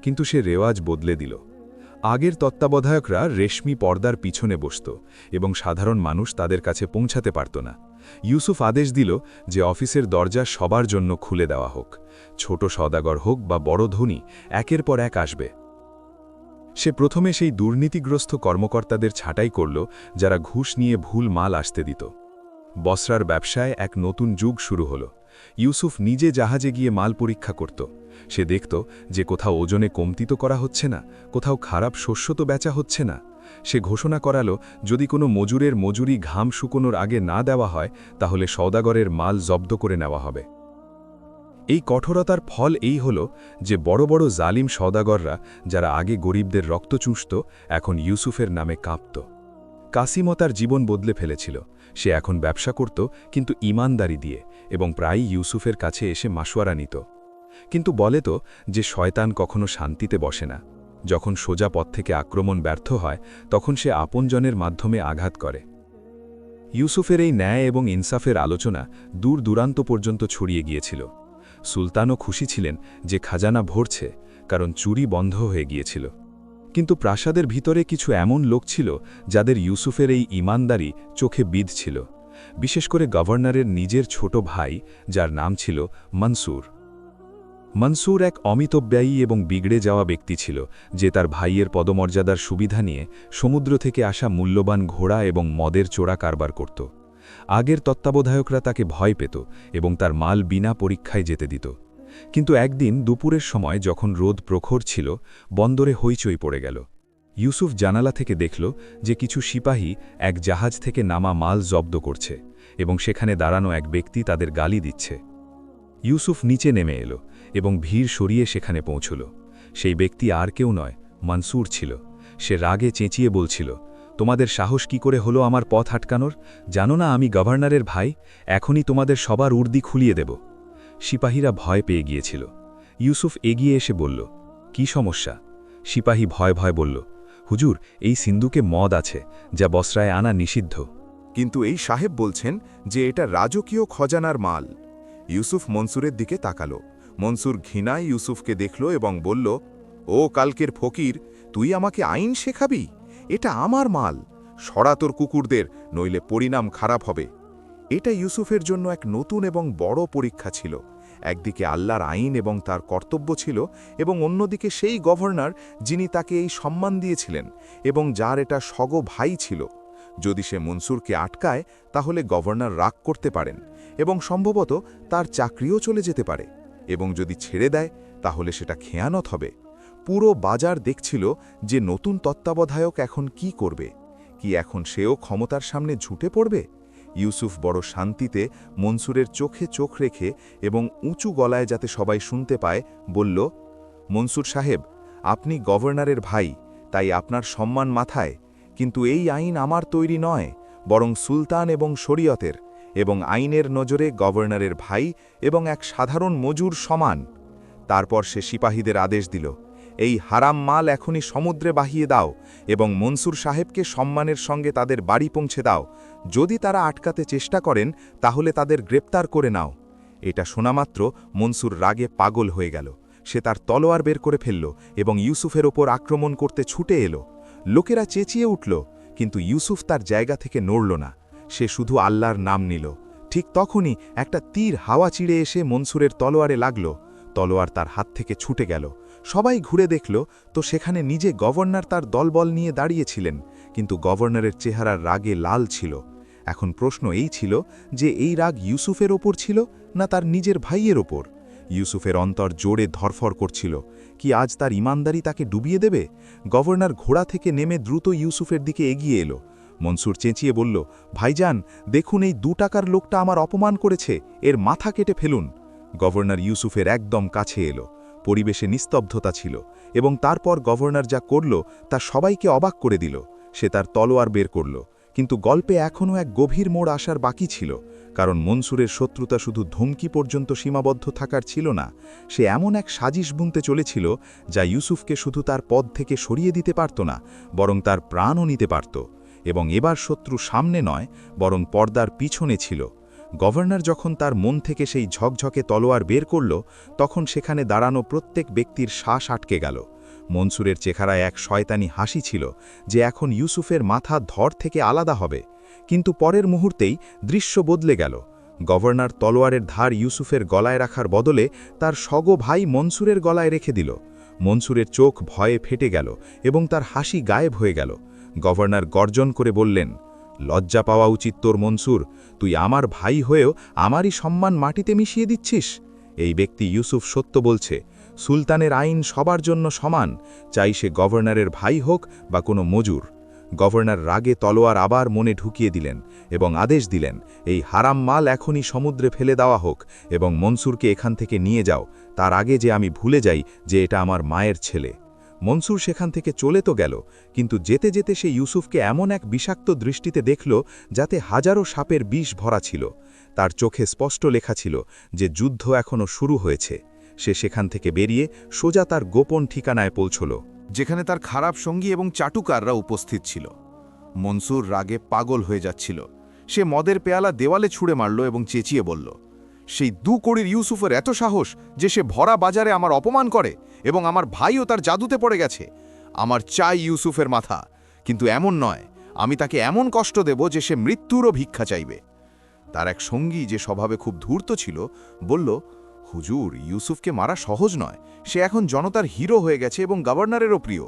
কিন্তু সে রেওয়াজ বদলে দিল। আগের তত্ত্বাবধায়করা রেশমি পর্দার পিছনে বসত এবং সাধারণ মানুষ তাদের কাছে পৌঁছাতে পারত না। ইউসুফ আদেশ দিল যে অফিসের দরজা সবার জন্য খুলে দেওয়া হোক, ছোট সওদাগর হোক বা বড় ধনী, একের পর এক আসবে। সে প্রথমে সেই দুর্নীতিগ্রস্ত কর্মকর্তাদের ছাঁটাই করল যারা ঘুষ নিয়ে ভুল মাল আসতে দিত। বসরার ব্যবসায় এক নতুন যুগ শুরু হল। ইউসুফ নিজে জাহাজে গিয়ে মাল পরীক্ষা করত। সে দেখত যে কোথাও ওজনে কমতি তো করা হচ্ছে না, কোথাও খারাপ শস্য তো বেচা হচ্ছে না। সে ঘোষণা করালো যদি কোনো মজুরের মজুরি ঘাম শুকোনোর আগে না দেওয়া হয় তাহলে সওদাগরের মাল জব্দ করে নেওয়া হবে। এই কঠোরতার ফল এই হল যে বড় বড় জালিম সওদাগররা, যারা আগে গরিবদের রক্ত চুষত, এখন ইউসুফের নামে কাঁপত। কাসিমও তার জীবন বদলে ফেলেছিল। সে এখন ব্যবসা করত, কিন্তু ইমানদারি দিয়ে, এবং প্রায়ই ইউসুফের কাছে এসে মাসোয়ারা নিত। কিন্তু বলে তো যে শয়তান কখনো শান্তিতে বসে না। যখন সোজা পথ থেকে আক্রমণ ব্যর্থ হয় তখন সে আপনজনের মাধ্যমে আঘাত করে। ইউসুফের এই ন্যায় এবং ইনসাফের আলোচনা দূর দূরান্ত পর্যন্ত ছড়িয়ে গিয়েছিল। সুলতানও খুশি ছিলেন যে খাজানা ভরছে, কারণ চুরি বন্ধ হয়ে গিয়েছিল। কিন্তু প্রাসাদের ভিতরে কিছু এমন লোক ছিল যাদের ইউসুফের এই ইমানদারি চোখে বিঁধছিল, বিশেষ করে গভর্নরের নিজের ছোট ভাই, যার নাম ছিল মনসুর। মনসুর এক অমিতব্যয়ী এবং বিগড়ে যাওয়া ব্যক্তি ছিল, যে তার ভাইয়ের পদমর্যাদার সুবিধা নিয়ে সমুদ্র থেকে আসা মূল্যবান ঘোড়া এবং মদের চোরা কারবার করত। আগের তত্ত্বাবধায়করা তাকে ভয় পেত এবং তার মাল বিনা পরীক্ষায় যেতে দিত। কিন্তু একদিন দুপুরের সময় যখন রোদ প্রখর ছিল, বন্দরে হইচই পড়ে গেল। ইউসুফ জানালা থেকে দেখল যে কিছু সিপাহী এক জাহাজ থেকে নামা মাল জব্দ করছে এবং সেখানে দাঁড়ানো এক ব্যক্তি তাদের গালি দিচ্ছে। ইউসুফ নিচে নেমে এলো এবং ভিড় সরিয়ে সেখানে পৌঁছল। সেই ব্যক্তি আর কেউ নয়, মনসুর ছিল। সে রাগে চেঁচিয়ে বলছিল, তোমাদের সাহস কি করে হলো আমার পথ আটকানোর? জানো না আমি গভর্নরের ভাই? এখনই তোমাদের সবার উর্দি খুলিয়ে দেব। সিপাহীরা ভয় পেয়ে গিয়েছিল। ইউসুফ এগিয়ে এসে বলল, কি সমস্যা? সিপাহী ভয় ভয় বলল, হুজুর, এই সিন্ধুকে মদ আছে, যা বসরায় আনা নিষিদ্ধ। কিন্তু এই সাহেব বলছেন যে এটা রাজকীয় খজানার মাল। ইউসুফ মনসুরের দিকে তাকালো। মনসুর ঘৃণায় ইউসুফকে দেখল এবং বলল, ও কালকের ফকির, তুই আমাকে আইন শেখাবি? এটা আমার মাল, সরা তোর কুকুরদের, নইলে পরিণাম খারাপ হবে। এটা ইউসুফের জন্য এক নতুন এবং বড় পরীক্ষা ছিল। একদিকে আল্লাহর আইন এবং তার কর্তব্য ছিল, এবং অন্যদিকে সেই গভর্নর যিনি তাকে এই সম্মান দিয়েছিলেন এবং যার এটা সগ ভাই ছিল। যদি সে মনসুরকে আটকায় তাহলে গভর্নর রাগ করতে পারেন এবং সম্ভবত তার চাকরিও চলে যেতে পারে, এবং যদি ছেড়ে দেয় তাহলে সেটা খেয়ানত হবে। পুরো বাজার দেখছিল যে নতুন তত্ত্বাবধায়ক এখন কি করবে। কি এখন সেও ক্ষমতার সামনে ঝুঁটে পড়বে? ইউসুফ বড় শান্তিতে মনসুরের চোখে চোখ রেখে এবং উঁচু গলায় যাতে সবাই শুনতে পায় বলল, মনসুর সাহেব, আপনি গভর্নরের ভাই, তাই আপনার সম্মান মাথায়, কিন্তু এই আইন আমার তৈরি নয়, বরং সুলতান এবং শরীয়তের, এবং আইনের নজরে গভর্নরের ভাই এবং এক সাধারণ মজুর সমান। তারপর সে সিপাহীদের আদেশ দিল, এই হারাম মাল এখনই সমুদ্রে বাহিয়ে দাও এবং মনসুর সাহেবকে সম্মানের সঙ্গে তাদের বাড়ি পৌঁছে দাও। যদি তারা আটকাতে চেষ্টা করেন তাহলে তাদের গ্রেপ্তার করে নাও। এটা শোনামাত্র মনসুর রাগে পাগল হয়ে গেল। সে তার তলোয়ার বের করে ফেলল এবং ইউসুফের ওপর আক্রমণ করতে ছুটে এলো। লোকেরা চেঁচিয়ে উঠল, কিন্তু ইউসুফ তার জায়গা থেকে নড়ল না। সে শুধু আল্লাহর নাম নিল। ঠিক তখনই একটা তীর হাওয়া চিড়ে এসে মনসুরের তলোয়ারে লাগল। তলোয়ার তার হাত থেকে ছুটে গেল। সবাই ঘুরে দেখল তো সেখানে নিজে গভর্নর তার দলবল নিয়ে দাঁড়িয়েছিলেন, কিন্তু গভর্নরের চেহারার রাগে লাল ছিল। এখন প্রশ্ন এই ছিল যে এই রাগ ইউসুফের ওপর ছিল না তার নিজের ভাইয়ের ওপর। ইউসুফের অন্তর জোরে ধরফর করছিল। কি আজ তার ইমানদারি তাকে ডুবিয়ে দেবে? গভর্নর ঘোড়া থেকে নেমে দ্রুত ইউসুফের দিকে এগিয়ে এলো। মনসুর চেঁচিয়ে বলল, ভাইজান, দেখুন এই 2 টাকার লোকটা আমার অপমান করেছে, এর মাথা কেটে ফেলুন। গভর্নর ইউসুফের একদম কাছে এলো। পরিবেশে নিস্তব্ধতা ছিল, এবং তারপর গভর্নর যা করল তা সবাইকে অবাক করে দিল। সে তার তলোয়ার বের করল, কিন্তু গল্পে এখনও এক গভীর মোড় আসার বাকি ছিল, কারণ মনসুরের শত্রুতা শুধু ধমকি পর্যন্ত সীমাবদ্ধ থাকার ছিল না। সে এমন এক সাজিশ বুনতে চলেছিল যা ইউসুফকে শুধু তার পদ থেকে সরিয়ে দিতে পারত না, বরং তার প্রাণও নিতে পারত। এবং এবার শত্রু সামনে নয়, বরং পর্দার পিছনে ছিল। গভর্নর যখন তার মন থেকে সেই ঝকঝকে তলোয়ার বের করল, তখন সেখানে দাঁড়ানো প্রত্যেক ব্যক্তির শ্বাস আটকে গেল। মনসুরের চেহারায় এক শয়তানি হাসি ছিল যে এখন ইউসুফের মাথা ধর থেকে আলাদা হবে। কিন্তু পরের মুহূর্তেই দৃশ্য বদলে গেল। গভর্নর তলোয়ারের ধার ইউসুফের গলায় রাখার বদলে তার সগো ভাই মনসুরের গলায় রেখে দিল। মনসুরের চোখ ভয়ে ফেটে গেল এবং তার হাসি গায়েব হয়ে গেল। গভর্নর গর্জন করে বললেন, লজ্জা পাওয়া উচিত তোর মনসুর, তুই আমার ভাই হয়েও আমারই সম্মান মাটিতে মিশিয়ে দিচ্ছিস। এই ব্যক্তি ইউসুফ সত্য বলছে। সুলতানের আইন সবার জন্য সমান, চাই সে গভর্নরের ভাই হোক বা কোনো মজুর। গভর্নর রাগে তলোয়ার আবার মনে ঢুকিয়ে দিলেন এবং আদেশ দিলেন, এই হারাম মাল এখনই সমুদ্রে ফেলে দেওয়া হোক এবং মনসুরকে এখান থেকে নিয়ে যাও, তার আগে যে আমি ভুলে যাই যে এটা আমার মায়ের ছেলে। মনসুর সেখান থেকে চলে তো গেল, কিন্তু যেতে যেতে সে ইউসুফকে এমন এক বিষাক্ত দৃষ্টিতে দেখল যাতে হাজারো সাপের বিষ ভরা ছিল। তার চোখে স্পষ্ট লেখা ছিল যে যুদ্ধ এখনও শুরু হয়েছে। সে সেখান থেকে বেরিয়ে সোজা তার গোপন ঠিকানায় পৌঁছল, যেখানে তার খারাপ সঙ্গী এবং চাটুকাররা উপস্থিত ছিল। মনসুর রাগে পাগল হয়ে যাচ্ছিল। সে মদের পেয়ালা দেওয়ালে ছুঁড়ে মারল এবং চেঁচিয়ে বলল, সেই 2 কোটির ইউসুফের এত সাহস যে সে ভরা বাজারে আমার অপমান করে এবং আমার ভাইও তার জাদুতে পড়ে গেছে। আমার চাই ইউসুফের মাথা, কিন্তু এমন নয়, আমি তাকে এমন কষ্ট দেব যে সে মৃত্যুরও ভিক্ষা চাইবে। তার এক সঙ্গী, যে স্বভাবে খুব ধূর্ত ছিল, বলল, হুজুর, ইউসুফকে মারা সহজ নয়। সে এখন জনতার হিরো হয়ে গেছে এবং গভর্নরেরও প্রিয়।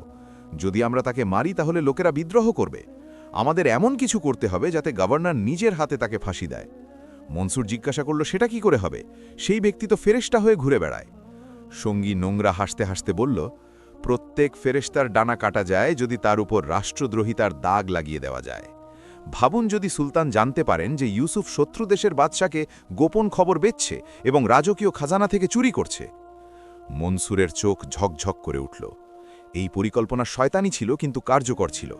যদি আমরা তাকে মারি তাহলে লোকেরা বিদ্রোহ করবে। আমাদের এমন কিছু করতে হবে যাতে গভর্নর নিজের হাতে তাকে ফাঁসি দেয়। মনসুর জিজ্ঞাসা করল, সেটা কি করে হবে? সেই ব্যক্তি তো ফেরেশতা হয়ে ঘুরে বেড়ায়। সঙ্গী নোংরা হাসতে হাসতে বলল, প্রত্যেক ফেরেশতার ডানা কাটা যায় যদি তার উপর রাষ্ট্রদ্রোহিতার দাগ লাগিয়ে দেওয়া যায়। ভাবুন, যদি সুলতান জানতে পারেন যে ইউসুফ শত্রু দেশের বাদশাকে গোপন খবর বেচছে এবং রাজকীয় খাজানা থেকে চুরি করছে। মনসুরের চোখ ঝকঝক করে উঠল। এই পরিকল্পনা শয়তানি ছিল, কিন্তু কার্যকর ছিল।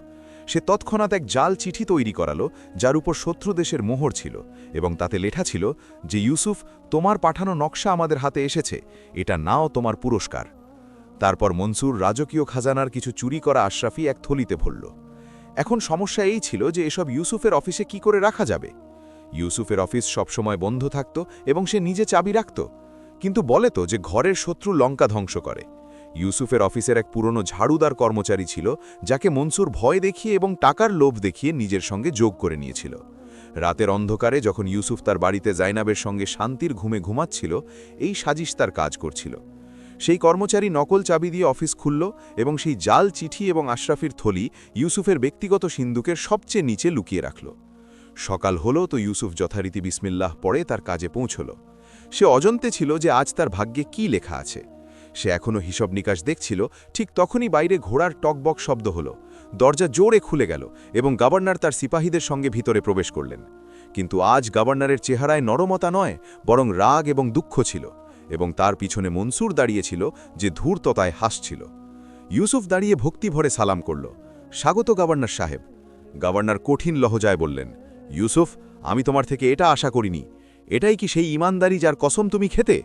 সে তৎক্ষণাৎ এক জাল চিঠি তৈরি করালো, যার উপর শত্রু দেশের মোহর ছিল এবং তাতে লেখা ছিল যে, ইউসুফ, তোমার পাঠানো নকশা আমাদের হাতে এসেছে, এটা নাও তোমার পুরস্কার। তারপর মনসুর রাজকীয় খাজানার কিছু চুরি করা আশরাফি এক থলিতে ভরল। এখন সমস্যা এই ছিল যে এসব ইউসুফের অফিসে কি করে রাখা যাবে। ইউসুফের অফিস সবসময় বন্ধ থাকত এবং সে নিজে চাবি রাখত, কিন্তু বলে তো যে ঘরের শত্রু লঙ্কা ধ্বংস করে। ইউসুফের অফিসের এক পুরনো ঝাড়ুদার কর্মচারী ছিল, যাকে মনসুর ভয় দেখিয়ে এবং টাকার লোভ দেখিয়ে নিজের সঙ্গে যোগ করে নিয়েছিল। রাতের অন্ধকারে যখন ইউসুফ তার বাড়িতে জাইনাবের সঙ্গে শান্তির ঘুমে ঘুমাচ্ছিল, এই সাজিশ তার কাজ করছিল। সেই কর্মচারী নকল চাবি দিয়ে অফিস খুলল এবং সেই জাল চিঠি এবং আশরাফির থলি ইউসুফের ব্যক্তিগত সিন্দুকের সবচেয়ে নিচে লুকিয়ে রাখল। সকাল হলো তো ইউসুফ যথারীতি বিসমিল্লাহ পড়ে তার কাজে পৌঁছল। সে অজন্তে ছিল যে আজ তার ভাগ্যে কি লেখা আছে। সে এখনও হিসাব নিকাশ দেখছিল, ঠিক তখনই বাইরে ঘোড়ার টকবক শব্দ হলো। দরজা জোরে খুলে গেল এবং গভর্নর তার সিপাহীদের সঙ্গে ভিতরে প্রবেশ করলেন। কিন্তু আজ গভর্নরের চেহারায় নরমতা নয়, বরং রাগ এবং দুঃখ ছিল, এবং তার পিছনে মনসুর দাঁড়িয়েছিল যে ধূর্ততায় হাসছিল। ইউসুফ দাঁড়িয়ে ভক্তি ভরে সালাম করল, স্বাগত গভর্নর সাহেব। গভর্নর কঠিন লহজায় বললেন, ইউসুফ, আমি তোমার থেকে এটা আশা করিনি। এটাই কি সেই ইমানদারি যার কসম তুমি খেতে?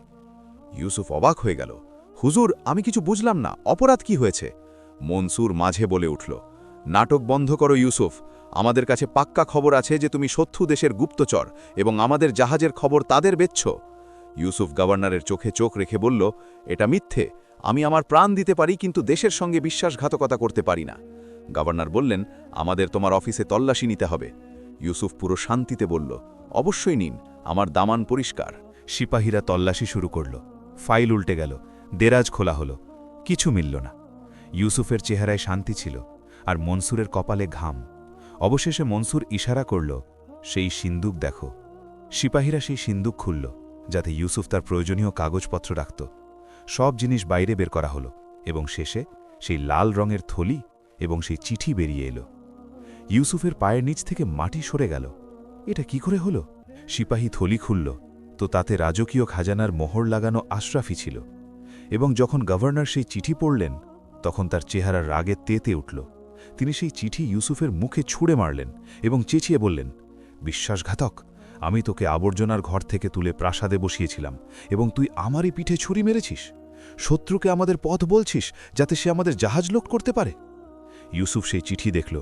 ইউসুফ অবাক হয়ে গেল। হুজুর, আমি কিছু বুঝলাম না, অপরাধ কি হয়েছে? মনসুর মাঝে বলে উঠল, নাটক বন্ধ করো ইউসুফ। আমাদের কাছে পাক্কা খবর আছে যে তুমি শত্রু দেশের গুপ্তচর এবং আমাদের জাহাজের খবর তাদের বেচছ। ইউসুফ গভর্নরের চোখে চোখ রেখে বলল, এটা মিথ্যে। আমি আমার প্রাণ দিতে পারি, কিন্তু দেশের সঙ্গে বিশ্বাসঘাতকতা করতে পারি না। গভর্নর বললেন, আমাদের তোমার অফিসে তল্লাশি নিতে হবে। ইউসুফ পুরো শান্তিতে বলল, অবশ্যই নিন, আমার দামান পরিষ্কার। সিপাহীরা তল্লাশি শুরু করল। ফাইল উল্টে গেল, দেরাজ খোলা হলো, কিছু মিলল না। ইউসুফের চেহারায় শান্তি ছিল, আর মনসুরের কপালে ঘাম। অবশেষে মনসুর ইশারা করল, সেই সিন্দুক দেখো। সিপাহীরা সেই সিন্দুক খুলল, যাতে ইউসুফ তার প্রয়োজনীয় কাগজপত্র রাখত। সব জিনিস বাইরে বের করা হলো এবং শেষে সেই লাল রঙের থলি এবং সেই চিঠি বেরিয়ে এলো। ইউসুফের পায়ের নিচ থেকে মাটি সরে গেল। এটা কি করে হলো? সিপাহী থলি খুলল তো তাতে রাজকীয় খাজানার মোহর লাগানো আশরাফি ছিল, এবং যখন গভর্নর সেই চিঠি পড়লেন তখন তার চেহারা রাগে তেতে উঠল। তিনি সেই চিঠি ইউসুফের মুখে ছুঁড়ে মারলেন এবং চেঁচিয়ে বললেন, বিশ্বাসঘাতক! আমি তোকে আবর্জনার ঘর থেকে তুলে প্রাসাদে বসিয়েছিলাম এবং তুই আমারই পিঠে ছুরি মেরেছিস। শত্রুকে আমাদের পথ বলছিস যাতে সে আমাদের জাহাজ লোড করতে পারে। ইউসুফ সেই চিঠি দেখল।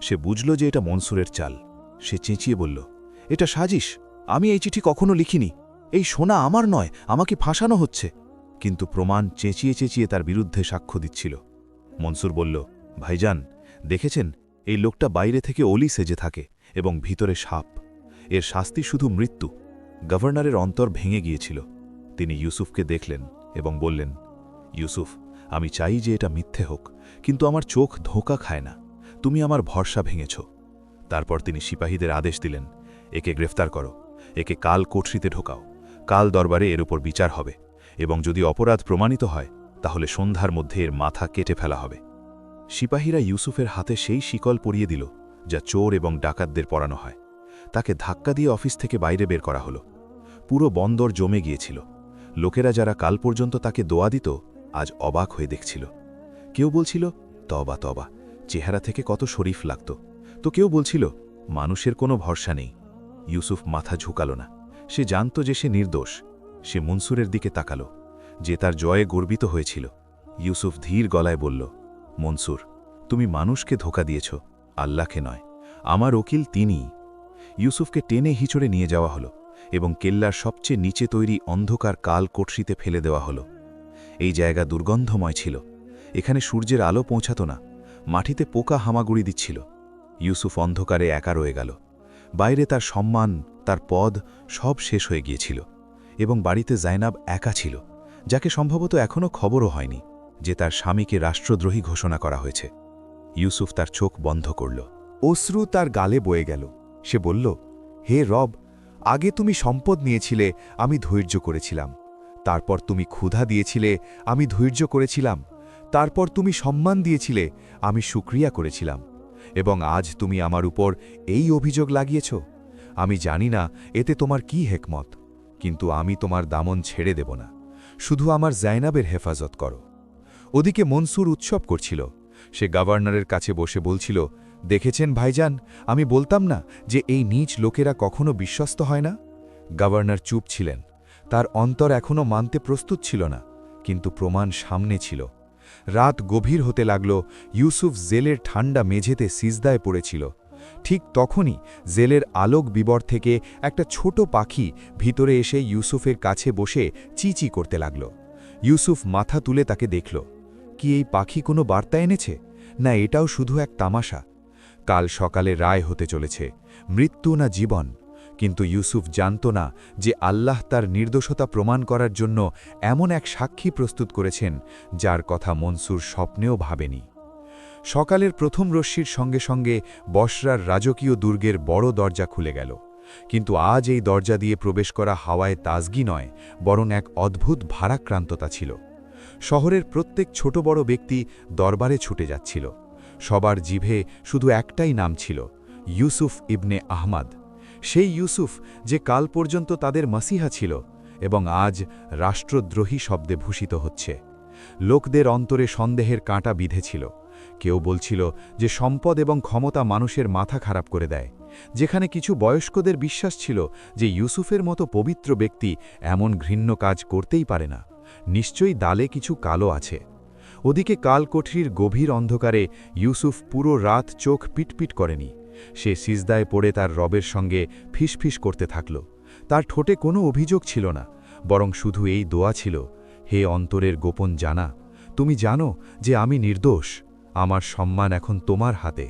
সে বুঝল যে এটা মনসুরের চাল। সে চেঁচিয়ে বলল, এটা সাজিশ, আমি এই চিঠি কখনো লিখিনি, এই সোনা আমার নয়, আমাকে ফাঁসানো হচ্ছে। কিন্তু প্রমাণ চেঁচিয়ে চেঁচিয়ে তার বিরুদ্ধে সাক্ষ্য দিচ্ছিল। মনসুর বলল, ভাইজান, দেখেছেন, এই লোকটা বাইরে থেকে অলি সেজে থাকে এবং ভিতরে সাপ। এর শাস্তি শুধু মৃত্যু। গভর্নরের অন্তর ভেঙে গিয়েছিল। তিনি ইউসুফকে দেখলেন এবং বললেন, ইউসুফ, আমি চাই যে এটা মিথ্যে হোক, কিন্তু আমার চোখ ধোঁকা খায় না। তুমি আমার ভরসা ভেঙেছ। তারপর তিনি সিপাহীদের আদেশ দিলেন, একে গ্রেফতার করো, একে কাল কোঠরিতে ঢোকাও। কাল দরবারে এর উপর বিচার হবে, এবং যদি অপরাধ প্রমাণিত হয় তাহলে সন্ধ্যার মধ্যে এর মাথা কেটে ফেলা হবে। সিপাহীরা ইউসুফের হাতে সেই শিকল পরিয়ে দিল যা চোর এবং ডাকাতদের পরানো হয়। তাকে ধাক্কা দিয়ে অফিস থেকে বাইরে বের করা হলো। পুরো বন্দর জমে গিয়েছিল। লোকেরা যারা কাল পর্যন্ত তাকে দোয়া দিত, আজ অবাক হয়ে দেখছিল। কেউ বলছিল, তবা তবা, চেহারা থেকে কত শরীফ লাগত। তো কেউ বলছিল, মানুষের কোনো ভরসা নেই। ইউসুফ মাথা ঝুঁকাল না। সে জানত যে সে নির্দোষ। সে মনসুরের দিকে তাকালো, যে তার জয়ে গর্বিত হয়েছিল। ইউসুফ ধীর গলায় বলল, মনসুর, তুমি মানুষকে ধোঁকা দিয়েছ, আল্লাহকে নয়। আমার উকিল তিনিই। ইউসুফকে টেনে হিচড়ে নিয়ে যাওয়া হলো এবং কেল্লার সবচেয়ে নিচে তৈরি অন্ধকার কাল কোঠরিতে ফেলে দেওয়া হলো। এই জায়গা দুর্গন্ধময় ছিল। এখানে সূর্যের আলো পৌঁছাত না। মাটিতে পোকা হামাগুড়ি দিচ্ছিল। ইউসুফ অন্ধকারে একা রয়ে গেল। বাইরে তার সম্মান, তার পদ সব শেষ হয়ে গিয়েছিল, এবং বাড়িতে জাইনাব একা ছিল, যাকে সম্ভবত এখনও খবরও হয়নি যে তার স্বামীকে রাষ্ট্রদ্রোহী ঘোষণা করা হয়েছে। ইউসুফ তার চোখ বন্ধ করল। অশ্রু তার গালে বয়ে গেল। সে বলল, হে রব, আগে তুমি সম্পদ নিয়েছিলে, আমি ধৈর্য করেছিলাম। তারপর তুমি ক্ষুধা দিয়েছিলে, আমি ধৈর্য করেছিলাম। তারপর তুমি সম্মান দিয়েছিলে, আমি শুকরিয়া করেছিলাম। এবং আজ তুমি আমার উপর এই অভিযোগ লাগিয়েছ। আমি জানি না এতে তোমার কি হেকমত, কিন্তু আমি তোমার দামন ছেড়ে দেব না। শুধু আমার জাইনাবের হেফাজত করো। ওদিকে মনসুর উৎসব করছিল। সে গভর্নরের কাছে বসে বলছিল, দেখেছেন ভাইজান, আমি বলতাম না যে এই নীচ লোকেরা কখনো বিশ্বস্ত হয় না। গভর্নর চুপ ছিলেন। তার অন্তর এখনও মানতে প্রস্তুত ছিল না, কিন্তু প্রমাণ সামনে ছিল। রাত গভীর হতে লাগল। ইউসুফ জেলের ঠান্ডা মেঝেতে সিজদায় পড়েছিল। ঠিক তখনই জেলের আলোক বিবর থেকে একটা ছোট পাখি ভিতরে এসে ইউসুফের কাছে বসে চিচি করতে লাগল। ইউসুফ মাথা তুলে তাকে দেখল। কি এই পাখি কোনো বার্তা এনেছে, না এটাও শুধু এক তামাশা? কাল সকালে রায় হতে চলেছে, মৃত্যু না জীবন। কিন্তু ইউসুফ জানত না যে আল্লাহ তার নির্দোষতা প্রমাণ করার জন্য এমন এক সাক্ষী প্রস্তুত করেছেন যার কথা মনসুর স্বপ্নেও ভাবেনি। সকালের প্রথম রশ্মির সঙ্গে সঙ্গে বসরার রাজকীয় দুর্গের বড় দরজা খুলে গেল। কিন্তু আজ এই দরজা দিয়ে প্রবেশ করা হাওয়ায় তাজগি নয়, বরং এক অদ্ভুত ভারাক্রান্ততা ছিল। শহরের প্রত্যেক ছোট বড় ব্যক্তি দরবারে ছুটে যাচ্ছিল। সবার জিভে শুধু একটাই নাম ছিল, ইউসুফ ইবনে আহমদ। সেই ইউসুফ যে কাল পর্যন্ত তাদের মাসিহা ছিল এবং আজ রাষ্ট্রদ্রোহী শব্দে ভূষিত হচ্ছে। লোকদের অন্তরে সন্দেহের কাঁটা বিঁধেছিল। কেউ বলছিল যে সম্পদ এবং ক্ষমতা মানুষের মাথা খারাপ করে দেয়, যেখানে কিছু বয়স্কদের বিশ্বাস ছিল যে ইউসুফের মতো পবিত্র ব্যক্তি এমন ঘৃণ্য কাজ করতেই পারে না। নিশ্চয়ই দালে কিছু কালো আছে। ওদিকে কালকোঠরির গভীর অন্ধকারে ইউসুফ পুরো রাত চোখ পিটপিট করেনি। সে সিজদায় পড়ে তার রবের সঙ্গে ফিসফিস করতে থাকল। তার ঠোঁটে কোনো অভিযোগ ছিল না, বরং শুধু এই দোয়া ছিল, হে অন্তরের গোপন জানা, তুমি জানো যে আমি নির্দোষ। আমার সম্মান এখন তোমার হাতে।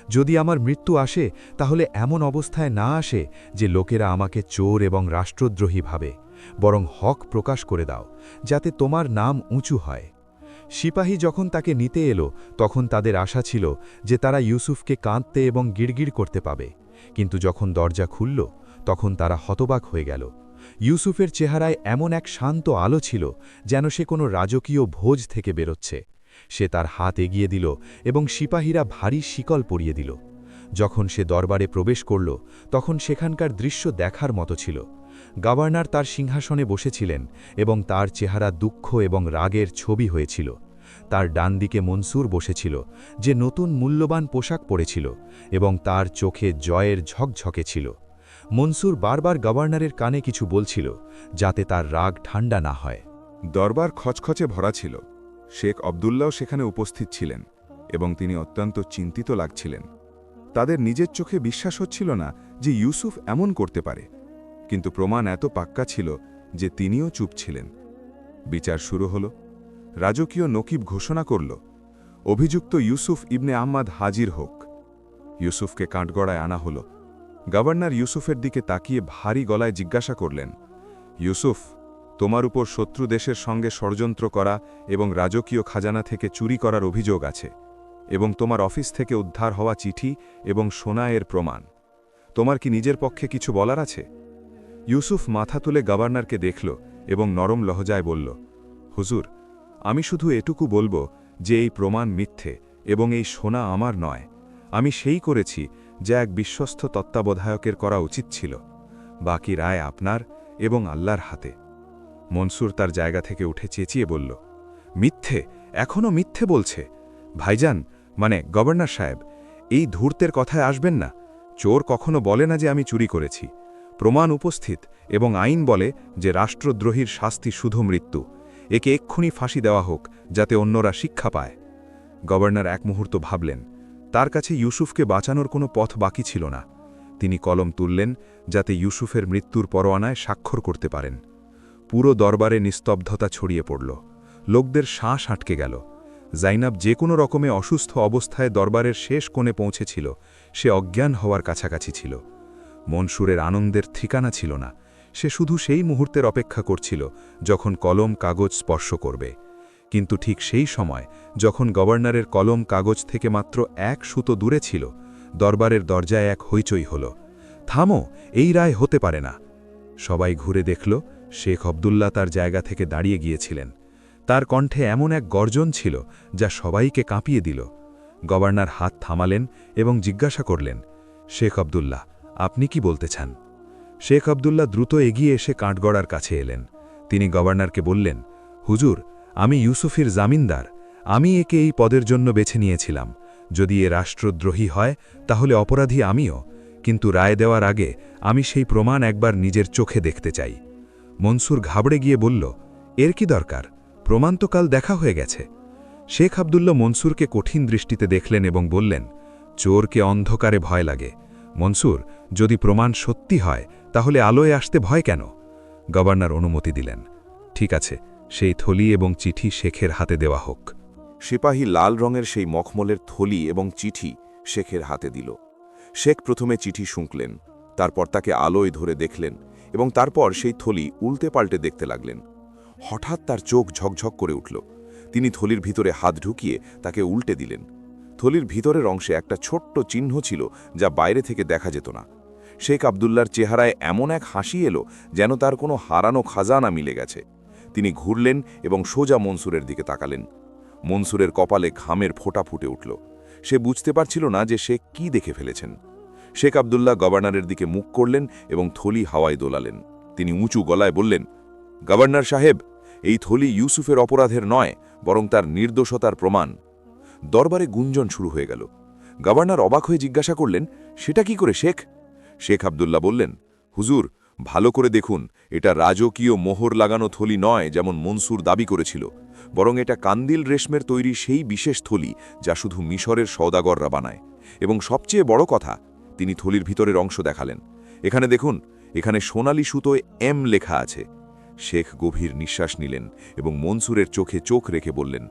যদি আমার মৃত্যু আসে তাহলে এমন অবস্থায় না আসে যে লোকেরা আমাকে চোর এবং রাষ্ট্রদ্রোহী ভাবে, বরং হক প্রকাশ করে দাও, যাতে তোমার নাম উঁচু হয়। সিপাহী যখন তাকে নিতে এলো তখন তাদের আশা ছিল যে তারা ইউসুফকে কাঁদতে এবং গিড়গিড় করতে পাবে, কিন্তু যখন দরজা খুলল তখন তারা হতবাক হয়ে গেল। ইউসুফের চেহারায় এমন এক শান্ত আলো ছিল যেন সে কোনো রাজকীয় ভোজ থেকে বেরোচ্ছে। সে তার হাত এগিয়ে দিল এবং সিপাহীরা ভারী শিকল পরিয়ে দিল। যখন সে দরবারে প্রবেশ করল তখন সেখানকার দৃশ্য দেখার মতো ছিল। গভর্নর তার সিংহাসনে বসেছিলেন এবং তার চেহারা দুঃখ এবং রাগের ছবি হয়েছিল। তার ডান দিকে মনসুর বসেছিল, যে নতুন মূল্যবান পোশাক পরেছিল এবং তার চোখে জয়ের ঝকঝকে ছিল। মনসুর বারবার গভর্নরের কানে কিছু বলছিল, যাতে তার রাগ ঠান্ডা না হয়। দরবার খচখচে ভরা ছিল। শেখ আবদুল্লাও সেখানে উপস্থিত ছিলেন এবং তিনি অত্যন্ত চিন্তিত লাগছিলেন। তাদের নিজের চোখে বিশ্বাস হচ্ছিল না যে ইউসুফ এমন করতে পারে। কিন্তু প্রমাণ এত পাক্কা ছিল যে তিনিও চুপ ছিলেন। বিচার শুরু হল। রাজকীয় নকিব ঘোষণা করল, অভিযুক্ত ইউসুফ ইবনে আহমাদ হাজির হোক। ইউসুফকে কাঠগড়ায় আনা হল। গভর্নর ইউসুফের দিকে তাকিয়ে ভারী গলায় জিজ্ঞাসা করলেন, ইউসুফ, তোমার উপর শত্রু দেশের সঙ্গে ষড়যন্ত্র করা এবং রাজকীয় খাজানা থেকে চুরি করার অভিযোগ আছে, এবং তোমার অফিস থেকে উদ্ধার হওয়া চিঠি এবং সোনা এর প্রমাণ। তোমার কি নিজের পক্ষে কিছু বলার আছে? ইউসুফ মাথা তুলে গভর্নরকে দেখল এবং নরম লহজায় বলল, হুজুর, আমি শুধু এটুকু বলবো যে এই প্রমাণ মিথ্যে এবং এই সোনা আমার নয়। আমি সেই করেছি যা এক বিশ্বস্ত তত্ত্বাবধায়কের করা উচিত ছিল। বাকি রায় আপনার এবং আল্লাহর হাতে। মনসুর তার জায়গা থেকে উঠে চেঁচিয়ে বলল, মিথ্যে, এখনও মিথ্যে বলছে। ভাইজান, মানে গভর্নর সাহেব, এই ধূর্তের কথায় আসবেন না। চোর কখনো বলে না যে আমি চুরি করেছি। প্রমাণ উপস্থিত এবং আইন বলে যে রাষ্ট্রদ্রোহীর শাস্তি শুধু মৃত্যু। একে এক্ষুনি ফাঁসি দেওয়া হোক, যাতে অন্যরা শিক্ষা পায়। গভর্নর এক মুহূর্ত ভাবলেন। তার কাছে ইউসুফকে বাঁচানোর কোনো পথ বাকি ছিল না। তিনি কলম তুললেন যাতে ইউসুফের মৃত্যুর পরোয়ানায় স্বাক্ষর করতে পারেন। পুরো দরবারে নিস্তব্ধতা ছড়িয়ে পড়ল। লোকদের শ্বাস আটকে গেল। জাইনাব যে কোনো রকমে অসুস্থ অবস্থায় দরবারের শেষ কোণে পৌঁছেছিল। সে অজ্ঞান হওয়ার কাছাকাছি ছিল। মনসুরের আনন্দের ঠিকানা ছিল না। সে শুধু সেই মুহূর্তের অপেক্ষা করছিল যখন কলম কাগজ স্পর্শ করবে। কিন্তু ঠিক সেই সময় যখন গভর্নরের কলম কাগজ থেকে মাত্র এক সুতো দূরে ছিল, দরবারের দরজায় এক হইচই হল। থামো, এই রায় হতে পারে না। সবাই ঘুরে দেখল, শেখ আব্দুল্লাহ তার জায়গা থেকে দাঁড়িয়ে গিয়েছিলেন। তার কণ্ঠে এমন এক গর্জন ছিল যা সবাইকে কাঁপিয়ে দিল। গভর্নর হাত থামালেন এবং জিজ্ঞাসা করলেন, শেখ আব্দুল্লাহ, আপনি কি বলতে চান? শেখ আব্দুল্লাহ দ্রুত এগিয়ে এসে কাঠগড়ার কাছে এলেন। তিনি গভর্নরকে বললেন, হুজুর, আমি ইউসুফের জামিনদার। আমি একে এই পদের জন্য বেছে নিয়েছিলাম। যদি এ রাষ্ট্রদ্রোহী হয় তাহলে অপরাধী আমিও, কিন্তু রায় দেওয়ার আগে আমি সেই প্রমাণ একবার নিজের চোখে দেখতে চাই। মনসুর ঘাবড়ে গিয়ে বলল, এর কি দরকার? প্রমাণ তো কাল দেখা হয়ে গেছে। শেখ আব্দুল্লাহ মনসুরকে কঠিন দৃষ্টিতে দেখলেন এবং বললেন, চোরকে অন্ধকারে ভয় লাগে। মনসুর, যদি প্রমাণ সত্যি হয় তাহলে আলোয় আসতে ভয় কেন? গভর্নর অনুমতি দিলেন। ঠিক আছে, সেই থলি এবং চিঠি শেখের হাতে দেওয়া হোক। সিপাহী লাল রঙের সেই মখমলের থলি এবং চিঠি শেখের হাতে দিল। শেখ প্রথমে চিঠি শুঁকলেন, তারপর তাকে আলোয় ধরে দেখলেন এবং তারপর সেই থলি উল্টে পাল্টে দেখতে লাগলেন। হঠাৎ তার চোখ ঝকঝক করে উঠল। তিনি থলির ভিতরে হাত ঢুকিয়ে তাকে উল্টে দিলেন। থলির ভিতরের অংশে একটা ছোট্ট চিহ্ন ছিল যা বাইরে থেকে দেখা যেত না। শেখ আব্দুল্লাহর চেহারায় এমন এক হাসি এলো যেন তার কোনো হারানো খাজানা মিলে গেছে। তিনি ঘুরলেন এবং সোজা মনসুরের দিকে তাকালেন। মনসুরের কপালে ঘামের ফোঁটা ফুটে উঠল। সে বুঝতে পারছিল না যে সে কি দেখে ফেলেছেন। শেখ আব্দুল্লাহ গভর্নরের দিকে মুখ করলেন এবং থলি হাওয়ায় দোলালেন। তিনি উঁচু গলায় বললেন, গভর্নর সাহেব, এই থলি ইউসুফের অপরাধের নয়, বরং তার নির্দোষতার প্রমাণ। দরবারে গুঞ্জন শুরু হয়ে গেল। গভর্নর অবাক হয়ে জিজ্ঞাসা করলেন, সেটা কি করে শেখ? শেখ আব্দুল্লাহ বললেন, হুজুর, ভালো করে দেখুন, এটা রাজকীয় মোহর লাগানো থলি নয় যেমন মনসুর দাবি করেছিল, বরং এটা কান্দিল রেশমের তৈরি সেই বিশেষ থলি যা শুধু মিশরের সওদাগররা বানায়। এবং সবচেয়ে বড় কথা, তিনি থলির ভিতরের অংশ দেখালেন। এখানে দেখুন, এখানে সোনালি সুতোয় এম লেখা আছে। শেখ গভীর নিঃশ্বাস নিলেন এবং মনসুরের চোখে চোখ রেখে বললেন,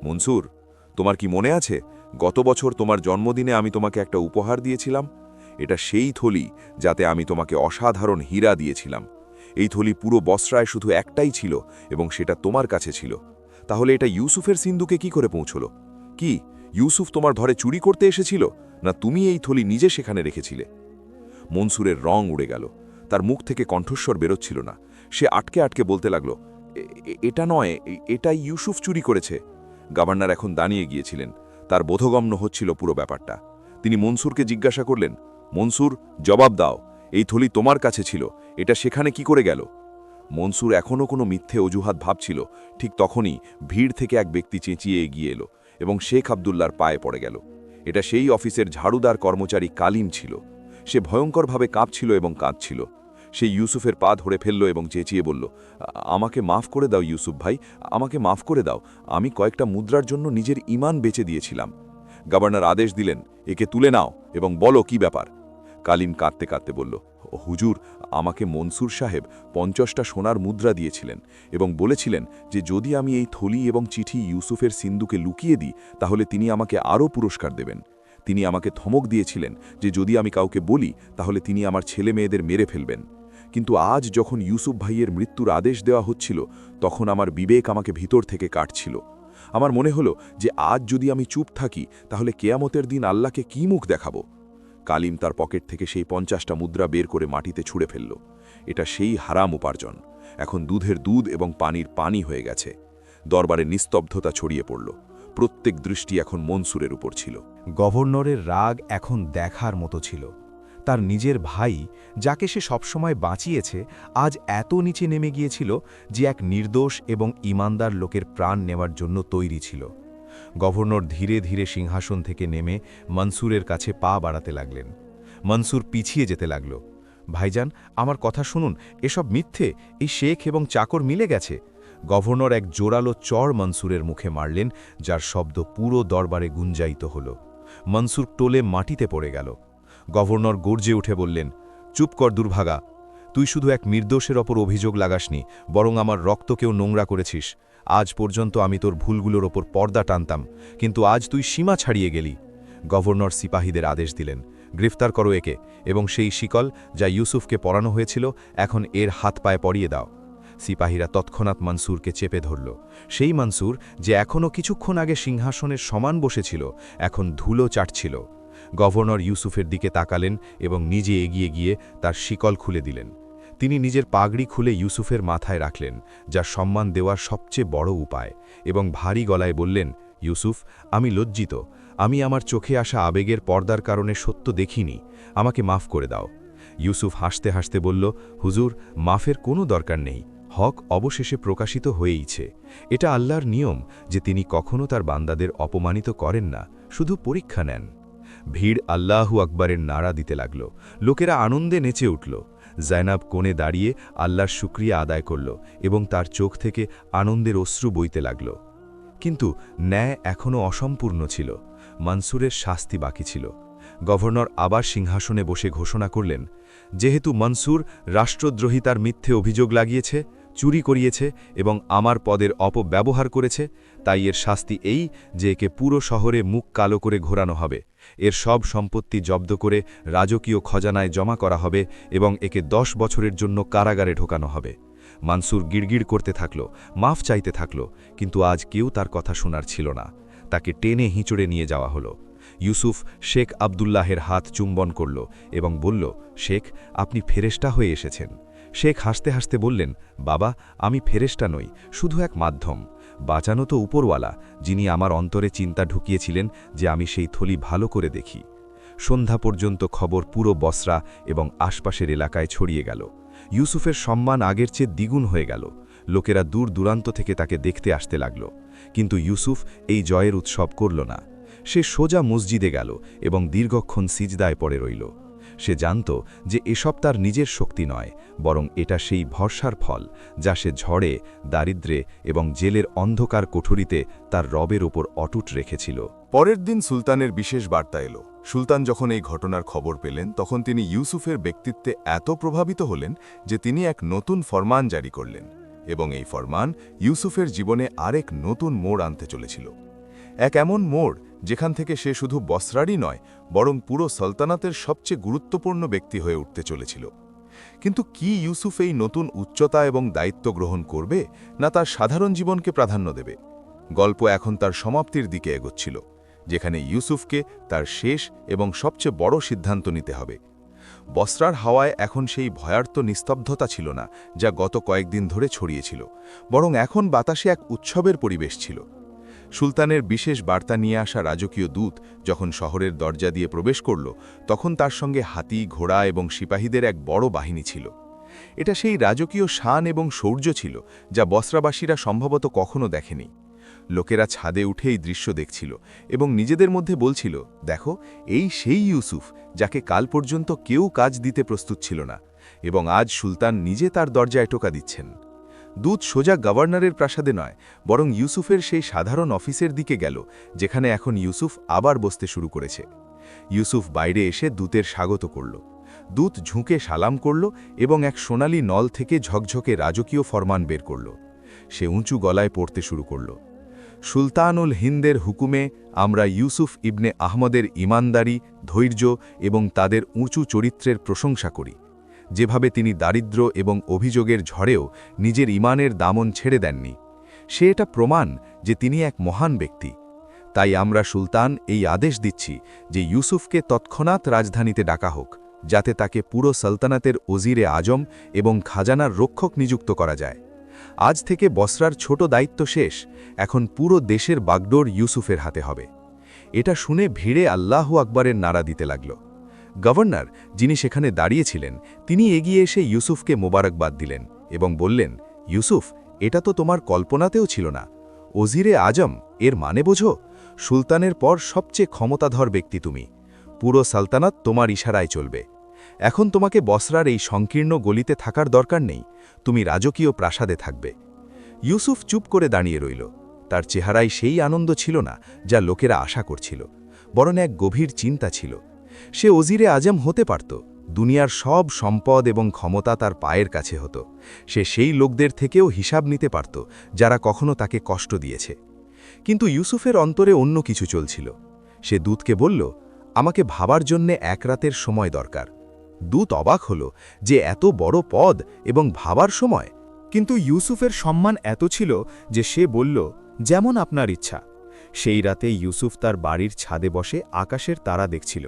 মনসুর, তোমার কি মনে আছে গত বছর তোমার জন্মদিনে আমি তোমাকে একটা উপহার দিয়েছিলাম? এটা সেই থলি যাতে আমি তোমাকে অসাধারণ হীরা দিয়েছিলাম। এই থলি পুরো বসরায় শুধু একটাই ছিল এবং সেটা তোমার কাছে ছিল। তাহলে এটা ইউসুফের সিন্ধুকে কি করে পৌঁছল? কি ইউসুফ তোমার ঘরে চুরি করতে এসেছিল, না তুমি এই থলি নিজে সেখানে রেখেছিলে? মনসুরের রং উড়ে গেল। তার মুখ থেকে কণ্ঠস্বর বেরোচ্ছিল না। সে আটকে আটকে বলতে লাগল, এটা নয়, এটা ইউসুফ চুরি করেছে। গভর্নর এখন দাঁড়িয়ে গিয়েছিলেন। তার বোধগম্য হচ্ছিল পুরো ব্যাপারটা। তিনি মনসুরকে জিজ্ঞাসা করলেন, মনসুর, জবাব দাও, এই থলি তোমার কাছে ছিল, এটা সেখানে কি করে গেল? মনসুর এখনও কোনো মিথ্যে অজুহাত ভাবছিল। ঠিক তখনই ভিড় থেকে এক ব্যক্তি চেঁচিয়ে এগিয়ে এলো এবং শেখ আব্দুল্লাহর পায়ে পড়ে গেল। এটা সেই অফিসের ঝাড়ুদার কর্মচারী কালিম ছিল। সে ভয়ঙ্করভাবে কাঁপছিল এবং কাঁদছিল। সে ইউসুফের পা ধরে ফেলল এবং চেঁচিয়ে বলল, আমাকে মাফ করে দাও ইউসুফ ভাই, আমাকে মাফ করে দাও। আমি কয়েকটা মুদ্রার জন্য নিজের ঈমান বেচে দিয়েছিলাম। গভর্নর আদেশ দিলেন, একে তুলে নাও এবং বলো কি ব্যাপার। কালিম কাঁদতে কাঁদতে বলল, হুজুর, আমাকে মনসুর সাহেব 50টা সোনার মুদ্রা দিয়েছিলেন এবং বলেছিলেন যে যদি আমি এই থলি এবং চিঠি ইউসুফের সিন্ধুকে লুকিয়ে দিই তাহলে তিনি আমাকে আরও পুরস্কার দেবেন। তিনি আমাকে ধমক দিয়েছিলেন যে যদি আমি কাউকে বলি তাহলে তিনি আমার ছেলে মেয়েদের মেরে ফেলবেন। কিন্তু আজ যখন ইউসুফ ভাইয়ের মৃত্যুর আদেশ দেওয়া হচ্ছিল তখন আমার বিবেক আমাকে ভিতর থেকে কাটছিল। আমার মনে হলো যে আজ যদি আমি চুপ থাকি তাহলে কেয়ামতের দিন আল্লাহকে কি মুখ দেখাবো। কালিম তার পকেট থেকে সেই 50টা মুদ্রা বের করে মাটিতে ছুঁড়ে ফেলল। এটা সেই হারাম উপার্জন এখন দুধের দুধ এবং পানির পানি হয়ে গেছে। দরবারে নিস্তব্ধতা ছড়িয়ে পড়ল। প্রত্যেক দৃষ্টি এখন মনসুরের উপর ছিল। গভর্নরের রাগ এখন দেখার মতো ছিল। তার নিজের ভাই, যাকে সে সবসময় বাঁচিয়েছে, আজ এত নিচে নেমে গিয়েছিল যে এক নির্দোষ এবং ইমানদার লোকের প্রাণ নেওয়ার জন্য তৈরি ছিল। গভর্নর ধীরে ধীরে সিংহাসন থেকে নেমে মনসুরের কাছে পা বাড়াতে লাগলেন। মনসুর পিছিয়ে যেতে লাগল। ভাইজান, আমার কথা শুনুন, এসব মিথ্যে, এই শেখ এবং চাকর মিলে গেছে। গভর্নর এক জোরালো চড় মনসুরের মুখে মারলেন, যার শব্দ পুরো দরবারে গুঞ্জায়িত হল। মনসুর টোলে মাটিতে পড়ে গেল। গভর্নর গর্জে উঠে বললেন, চুপ কর দুর্ভাগা, তুই শুধু এক নির্দোষের ওপর অভিযোগ লাগাসনি, বরং আমার রক্তকেও নোংরা করেছিস। আজ পর্যন্ত আমি তোর ভুলগুলোর ওপর পর্দা টানতাম, কিন্তু আজ তুই সীমা ছাড়িয়ে গেলি। গভর্নর সিপাহীদের আদেশ দিলেন, গ্রেফতার করো একে, এবং সেই শিকল যা ইউসুফকে পরানো হয়েছিল এখন এর হাত পায়ে পরিয়ে দাও। সিপাহীরা তৎক্ষণাৎ মনসুরকে চেপে ধরল। সেই মনসুর, যে এখনও কিছুক্ষণ আগে সিংহাসনের সমান বসেছিল, এখন ধুলো চাটছিল। গভর্নর ইউসুফের দিকে তাকালেন এবং নিজে এগিয়ে গিয়ে তার শিকল খুলে দিলেন। তিনি নিজের পাগড়ি খুলে ইউসুফের মাথায় রাখলেন, যা সম্মান দেওয়ার সবচেয়ে বড় উপায়, এবং ভারী গলায় বললেন, ইউসুফ, আমি লজ্জিত। আমি আমার চোখে আসা আবেগের পর্দার কারণে সত্য দেখিনি। আমাকে মাফ করে দাও। ইউসুফ হাসতে হাসতে বলল, হুজুর, মাফের কোনো দরকার নেই। হক অবশেষে প্রকাশিত হয়েইছে। এটা আল্লাহর নিয়ম যে তিনি কখনো তার বান্দাদের অপমানিত করেন না, শুধু পরীক্ষা নেন। ভিড় আল্লাহু আকবরের নারা দিতে লাগল। লোকেরা আনন্দে নেচে উঠল। জায়নাব কোণে দাঁড়িয়ে আল্লাহর শুকরিয়া আদায় করল এবং তার চোখ থেকে আনন্দের অশ্রু বইতে লাগল। কিন্তু ন্যায় এখনও অসম্পূর্ণ ছিল। মনসুরের শাস্তি বাকি ছিল। গভর্নর আবার সিংহাসনে বসে ঘোষণা করলেন, যেহেতু মনসুর রাষ্ট্রদ্রোহিতার মিথ্যে অভিযোগ লাগিয়েছে, চুরি করিয়েছে এবং আমার পদের অপব্যবহার করেছে, তাই এর শাস্তি এই যে একে পুরো শহরে মুখ কালো করে ঘোরানো হবে। এর সব সম্পত্তি জব্দ করে রাজকীয় খজানায় জমা করা হবে এবং একে 10 বছরের জন্য কারাগারে ঢোকানো হবে। মনসুর গিড়গিড় করতে থাকল, মাফ চাইতে থাকল, কিন্তু আজ কেউ তার কথা শোনার ছিল না। তাকে টেনে হিঁচড়ে নিয়ে যাওয়া হলো। ইউসুফ শেখ আবদুল্লাহের হাত চুম্বন করল এবং বলল, শেখ, আপনি ফেরেশতা হয়ে এসেছেন। শেখ হাসতে হাসতে বললেন, বাবা, আমি ফেরেশতা নই, শুধু এক মাধ্যম। বাঁচানো তো উপরওয়ালা, যিনি আমার অন্তরে চিন্তা ঢুকিয়েছিলেন যে আমি সেই থলি ভালো করে দেখি। সন্ধ্যা পর্যন্ত খবর পুরো বসরা এবং আশপাশের এলাকায় ছড়িয়ে গেল। ইউসুফের সম্মান আগের চেয়ে দ্বিগুণ হয়ে গেল। লোকেরা দূর দূরান্ত থেকে তাকে দেখতে আসতে লাগল। কিন্তু ইউসুফ এই জয়ের উৎসব করল না। সে সোজা মসজিদে গেল এবং দীর্ঘক্ষণ সিজদায় পড়ে রইল। সে জানত যে এসব তার নিজের শক্তি নয়, বরং এটা সেই ভরসার ফল যা সে ঝড়ে, দারিদ্র্যে এবং জেলের অন্ধকার কোঠরিতে তার রবের ওপর অটুট রেখেছিল। পরের দিন সুলতানের বিশেষ বার্তা এলো। সুলতান যখন এই ঘটনার খবর পেলেন তখন তিনি ইউসুফের ব্যক্তিত্বে এত প্রভাবিত হলেন যে তিনি এক নতুন ফরমান জারি করলেন, এবং এই ফরমান ইউসুফের জীবনে আরেক নতুন মোড় আনতে চলেছিল। এক এমন মোড় যেখান থেকে সে শুধু বসরারই নয়, বরং পুরো সালতানাতের সবচেয়ে গুরুত্বপূর্ণ ব্যক্তি হয়ে উঠতে চলেছিল। কিন্তু কি ইউসুফ এই নতুন উচ্চতা এবং দায়িত্ব গ্রহণ করবে, না তার সাধারণ জীবনকে প্রাধান্য দেবে? গল্প এখন তার সমাপ্তির দিকে এগোচ্ছিল, যেখানে ইউসুফকে তার শেষ এবং সবচেয়ে বড় সিদ্ধান্ত নিতে হবে। বসরার হাওয়ায় এখন সেই ভয়ার্ত নিস্তব্ধতা ছিল না যা গত কয়েকদিন ধরে ছড়িয়েছিল, বরং এখন বাতাসে এক উৎসবের পরিবেশ ছিল। সুলতানের বিশেষ বার্তা নিয়ে আসা রাজকীয় দূত যখন শহরের দরজা দিয়ে প্রবেশ করল, তখন তার সঙ্গে হাতি, ঘোড়া এবং সিপাহীদের এক বড় বাহিনী ছিল। এটা সেই রাজকীয় শান এবং শৌর্য ছিল যা বসরাবাসীরা সম্ভবত কখনো দেখেনি। লোকেরা ছাদে উঠে এই দৃশ্য দেখছিল এবং নিজেদের মধ্যে বলছিল, দেখো, এই সেই ইউসুফ যাকে কাল পর্যন্ত কেউ কাজ দিতে প্রস্তুত ছিল না, এবং আজ সুলতান নিজে তার দরজায় টোকা দিচ্ছেন। দূত সোজা গভর্নরের প্রাসাদে নয়, বরং ইউসুফের সেই সাধারণ অফিসের দিকে গেল, যেখানে এখন ইউসুফ আবার বসতে শুরু করেছে। ইউসুফ বাইরে এসে দূতের স্বাগত করল। দূত ঝুঁকে সালাম করল এবং এক সোনালি নল থেকে ঝকঝকে রাজকীয় ফরমান বের করল। সে উঁচু গলায় পড়তে শুরু করল, সুলতানুল হিন্দের হুকুমে আমরা ইউসুফ ইবনে আহমদের ইমানদারি, ধৈর্য এবং তাদের উঁচু চরিত্রের প্রশংসা করি। যেভাবে তিনি দারিদ্র্য এবং অভিযোগের ঝড়েও নিজের ইমানের দামন ছেড়ে দেননি, সে এটা প্রমাণ যে তিনি এক মহান ব্যক্তি। তাই আমরা সুলতান এই আদেশ দিচ্ছি যে ইউসুফকে তৎক্ষণাৎ রাজধানীতে ডাকা হোক, যাতে তাকে পুরো সালতানাতের ওজিরে আজম এবং খাজানার রক্ষক নিযুক্ত করা যায়। আজ থেকে বসরার ছোট দায়িত্ব শেষ, এখন পুরো দেশের বাগডোর ইউসুফের হাতে হবে। এটা শুনে ভিড়ে আল্লাহু আকবরের নারা দিতে লাগল। গভর্নর, যিনি সেখানে দাঁড়িয়েছিলেন, তিনি এগিয়ে এসে ইউসুফকে মোবারকবাদ দিলেন এবং বললেন, ইউসুফ, এটা তো তোমার কল্পনাতেও ছিল না। ওজিরে আজম, এর মানে বোঝো? সুলতানের পর সবচেয়ে ক্ষমতাধর ব্যক্তি তুমি। পুরো সালতানাত তোমার ইশারায় চলবে। এখন তোমাকে বসরার এই সংকীর্ণ গলিতে থাকার দরকার নেই, তুমি রাজকীয় প্রাসাদে থাকবে। ইউসুফ চুপ করে দাঁড়িয়ে রইল। তার চেহারায় সেই আনন্দ ছিল না যা লোকেরা আশা করছিল, বরং এক গভীর চিন্তা ছিল। সে ওজিরে আজম হতে পারত, দুনিয়ার সব সম্পদ এবং ক্ষমতা তার পায়ের কাছে হতো। সে সেই লোকদের থেকেও হিসাব নিতে পারত যারা কখনো তাকে কষ্ট দিয়েছে। কিন্তু ইউসুফের অন্তরে অন্য কিছু চলছিল। সে দূতকে বলল, আমাকে ভাবার জন্যে এক রাতের সময় দরকার। দূত অবাক হল যে এত বড় পদ এবং ভাবার সময়। কিন্তু ইউসুফের সম্মান এত ছিল যে সে বলল, যেমন আপনার ইচ্ছা। সেই রাতে ইউসুফ তার বাড়ির ছাদে বসে আকাশের তারা দেখছিল।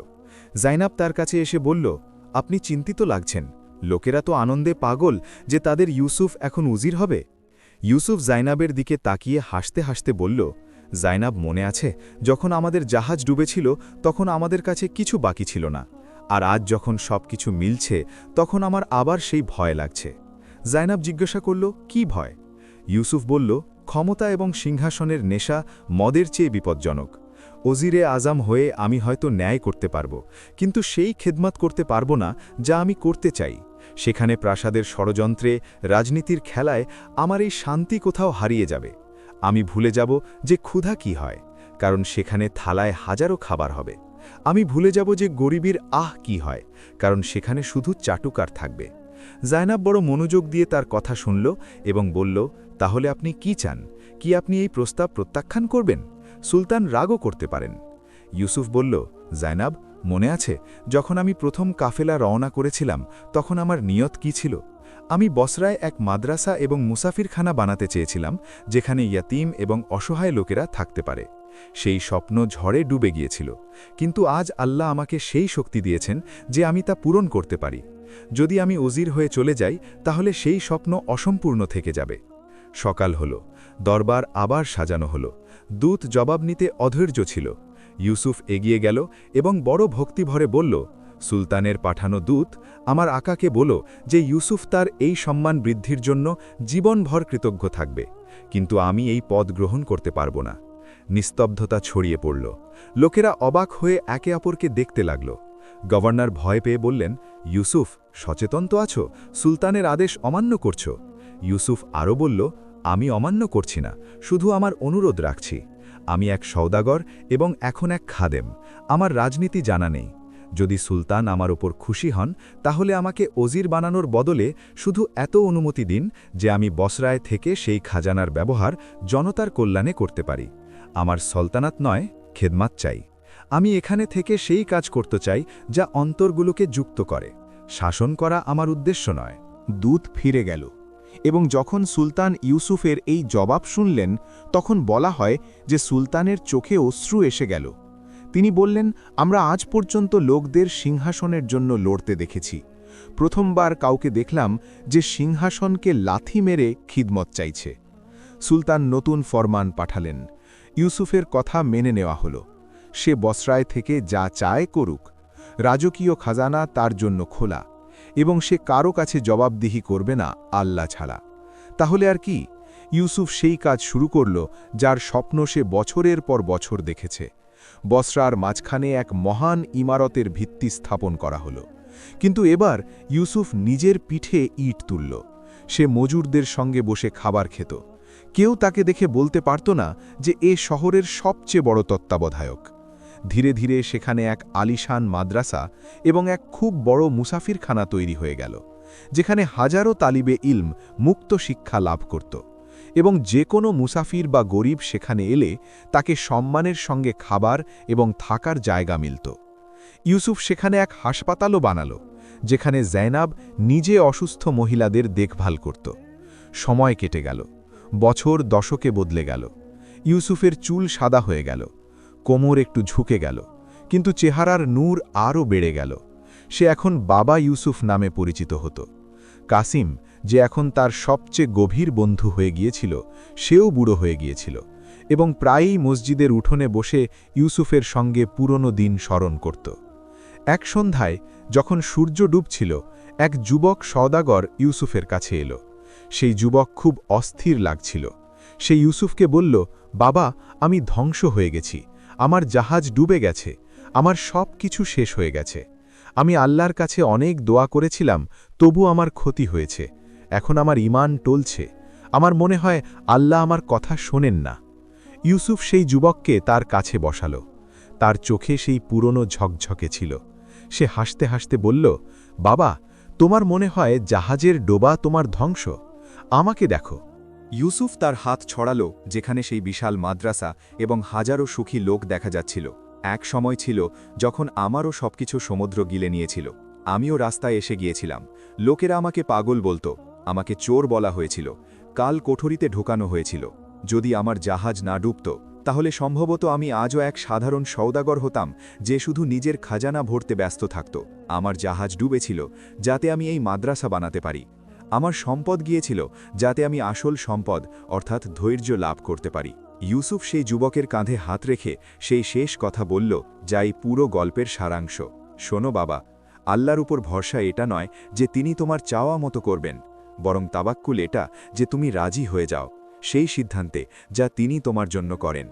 জাইনাব তার কাছে এসে বলল, আপনি চিন্তিত লাগছেন। লোকেরা তো আনন্দে পাগল যে তাদের ইউসুফ এখন উজির হবে। ইউসুফ জাইনাবের দিকে তাকিয়ে হাসতে হাসতে বলল, জাইনাব, মনে আছে যখন আমাদের জাহাজ ডুবেছিল তখন আমাদের কাছে কিছু বাকি ছিল না, আর আজ যখন সব কিছু মিলছে তখন আমার আবার সেই ভয় লাগছে। জাইনাব জিজ্ঞাসা করল, কি ভয়? ইউসুফ বলল, ক্ষমতা এবং সিংহাসনের নেশা মদের চেয়ে বিপজ্জনক। ওজিরে আজম হয়ে আমি হয়তো ন্যায় করতে পারব, কিন্তু সেই খেদমত করতে পারব না যা আমি করতে চাই। সেখানে প্রাসাদের ষড়যন্ত্রে, রাজনীতির খেলায় আমার এই শান্তি কোথাও হারিয়ে যাবে। আমি ভুলে যাব যে ক্ষুধা কি হয়, কারণ সেখানে থালায় হাজারো খাবার হবে। আমি ভুলে যাব যে গরিবীর আহ কি হয়, কারণ সেখানে শুধু চাটুকার থাকবে। জায়নাব বড় মনোযোগ দিয়ে তার কথা শুনল এবং বলল, তাহলে আপনি কি চান? কি আপনি এই প্রস্তাব প্রত্যাখ্যান করবেন? সুলতান রাগও করতে পারেন। ইউসুফ বলল, জায়নাব, মনে আছে যখন আমি প্রথম কাফেলা রওনা করেছিলাম তখন আমার নিয়ত কি ছিল? আমি বসরায় এক মাদ্রাসা এবং মুসাফিরখানা বানাতে চেয়েছিলাম, যেখানে ইয়াতিম এবং অসহায় লোকেরা থাকতে পারে। সেই স্বপ্ন ঝড়ে ডুবে গিয়েছিল, কিন্তু আজ আল্লাহ আমাকে সেই শক্তি দিয়েছেন যে আমি তা পূরণ করতে পারি। যদি আমি ওজির হয়ে চলে যাই তাহলে সেই স্বপ্ন অসম্পূর্ণ থেকে যাবে। সকাল হল, দরবার আবার সাজানো হল। দূত জবাব নিতে অধৈর্য ছিল। ইউসুফ এগিয়ে গেল এবং বড় ভক্তিভরে বলল, সুলতানের পাঠানো দূত, আমার আকাকে বলো যে ইউসুফ তার এই সম্মান বৃদ্ধির জন্য জীবনভর কৃতজ্ঞ থাকবে, কিন্তু আমি এই পদ গ্রহণ করতে পারব না। নিস্তব্ধতা ছড়িয়ে পড়ল। লোকেরা অবাক হয়ে একে অপরকে দেখতে লাগল। গভর্নর ভয় পেয়ে বললেন, ইউসুফ, সচেতন তো আছো? সুলতানের আদেশ অমান্য করছ। ইউসুফ আরও বলল, আমি অমান্য করছি না, শুধু আমার অনুরোধ রাখছি। আমি এক সওদাগর এবং এখন এক খাদেম, আমার রাজনীতি জানা নেই। যদি সুলতান আমার ওপর খুশি হন তাহলে আমাকে ওজির বানানোর বদলে শুধু এত অনুমতি দিন যে আমি বসরায় থেকে সেই খাজানার ব্যবহার জনতার কল্যাণে করতে পারি। আমার সলতানাত নয়, খেদমাত চাই। আমি এখানে থেকে সেই কাজ করতে চাই যা অন্তরগুলোকে যুক্ত করে। শাসন করা আমার উদ্দেশ্য নয়। দূত ফিরে গেল এবং যখন সুলতান ইউসুফের এই জবাব শুনলেন তখন বলা হয় যে সুলতানের চোখে অশ্রু এসে গেল। তিনি বললেন, আমরা আজ পর্যন্ত লোকদের সিংহাসনের জন্য লড়তে দেখেছি। প্রথমবার কাউকে দেখলাম যে সিংহাসনকে লাথি মেরে খিদমত চাইছে। সুলতান নতুন ফরমান পাঠালেন। ইউসুফের কথা মেনে নেওয়া হল। সে বসরায় থেকে যা চায় করুক। রাজকীয় খাজানা তার জন্য খোলা এবং সে কারো কাছে জবাবদিহি করবে না আল্লাহ ছাড়া। তাহলে আর কি? ইউসুফ সেই কাজ শুরু করল যার স্বপ্ন সে বছরের পর বছর দেখেছে। বসরার মাঝখানে এক মহান ইমারতের ভিত্তি স্থাপন করা হল। কিন্তু এবার ইউসুফ নিজের পিঠে ইট তুলল। সে মজুরদের সঙ্গে বসে খাবার খেত। কেউ তাকে দেখে বলতে পারত না যে এ শহরের সবচেয়ে বড় তত্ত্বাবধায়ক। ধীরে ধীরে সেখানে এক আলিশান মাদ্রাসা এবং এক খুব বড় মুসাফিরখানা তৈরি হয়ে গেল, যেখানে হাজারো তালিবে ইলম মুক্ত শিক্ষা লাভ করত এবং যে কোনো মুসাফির বা গরিব সেখানে এলে তাকে সম্মানের সঙ্গে খাবার এবং থাকার জায়গা মিলত। ইউসুফ সেখানে এক হাসপাতালও বানালো, যেখানে জৈনাব নিজে অসুস্থ মহিলাদের দেখভাল করত। সময় কেটে গেল, বছর দশকে বদলে গেল। ইউসুফের চুল সাদা হয়ে গেল, কোমর একটু ঝুঁকে গেল, কিন্তু চেহারার নূর আরও বেড়ে গেল। সে এখন বাবা ইউসুফ নামে পরিচিত হতো। কাসিম, যে এখন তার সবচেয়ে গভীর বন্ধু হয়ে গিয়েছিল, সেও বুড়ো হয়ে গিয়েছিল এবং প্রায়ই মসজিদের উঠোনে বসে ইউসুফের সঙ্গে পুরনো দিন স্মরণ করত। এক সন্ধ্যায় যখন সূর্য ডুবছিল, এক যুবক সওদাগর ইউসুফের কাছে এলো। সেই যুবক খুব অস্থির লাগছিল। সে ইউসুফকে বলল, বাবা, আমি ধ্বংস হয়ে গেছি, আমার জাহাজ ডুবে গেছে, আমার সব কিছু শেষ হয়ে গেছে। আমি আল্লাহর কাছে অনেক দোয়া করেছিলাম, তবু আমার ক্ষতি হয়েছে। এখন আমার ঈমান টলছে। আমার মনে হয় আল্লাহ আমার কথা শোনেন না। ইউসুফ সেই যুবককে তার কাছে বসালো। তার চোখে সেই পুরনো ঝকঝকে ছিল। সে হাসতে হাসতে বলল, বাবা, তোমার মনে হয় জাহাজের ডোবা তোমার ধ্বংস? আমাকে দেখো। ইউসুফ তার হাত ছড়ালো যেখানে সেই বিশাল মাদ্রাসা এবং হাজারো সুখী লোক দেখা যাচ্ছিল। এক সময় ছিল যখন আমারও সবকিছু সমুদ্র গিলে নিয়েছিল। আমিও রাস্তায় এসে গিয়েছিলাম। লোকেরা আমাকে পাগল বলতো, আমাকে চোর বলা হয়েছিল, কাল কোঠরিতে ঢোকানো হয়েছিল। যদি আমার জাহাজ না ডুবত, তাহলে সম্ভবত আমি আজও এক সাধারণ সওদাগর হতাম, যে শুধু নিজের খাজানা ভরতে ব্যস্ত থাকত। আমার জাহাজ ডুবেছিল যাতে আমি এই মাদ্রাসা বানাতে পারি। আমার সম্পদ গিয়েছিল যাতে আমি আসল সম্পদ অর্থাৎ ধৈর্য লাভ করতে পারি। ইউসুফ সেই যুবকের কাঁধে হাত রেখে সেই শেষ কথা বলল, যাই পুরো গল্পের সারাংশ। শোনো বাবা, আল্লাহর উপর ভরসা এটা নয় যে তিনি তোমার চাওয়া মতো করবেন, বরং তাবাক্কুল এটা যে তুমি রাজি হয়ে যাও সেই সিদ্ধান্তে যা তিনি তোমার জন্য করেন।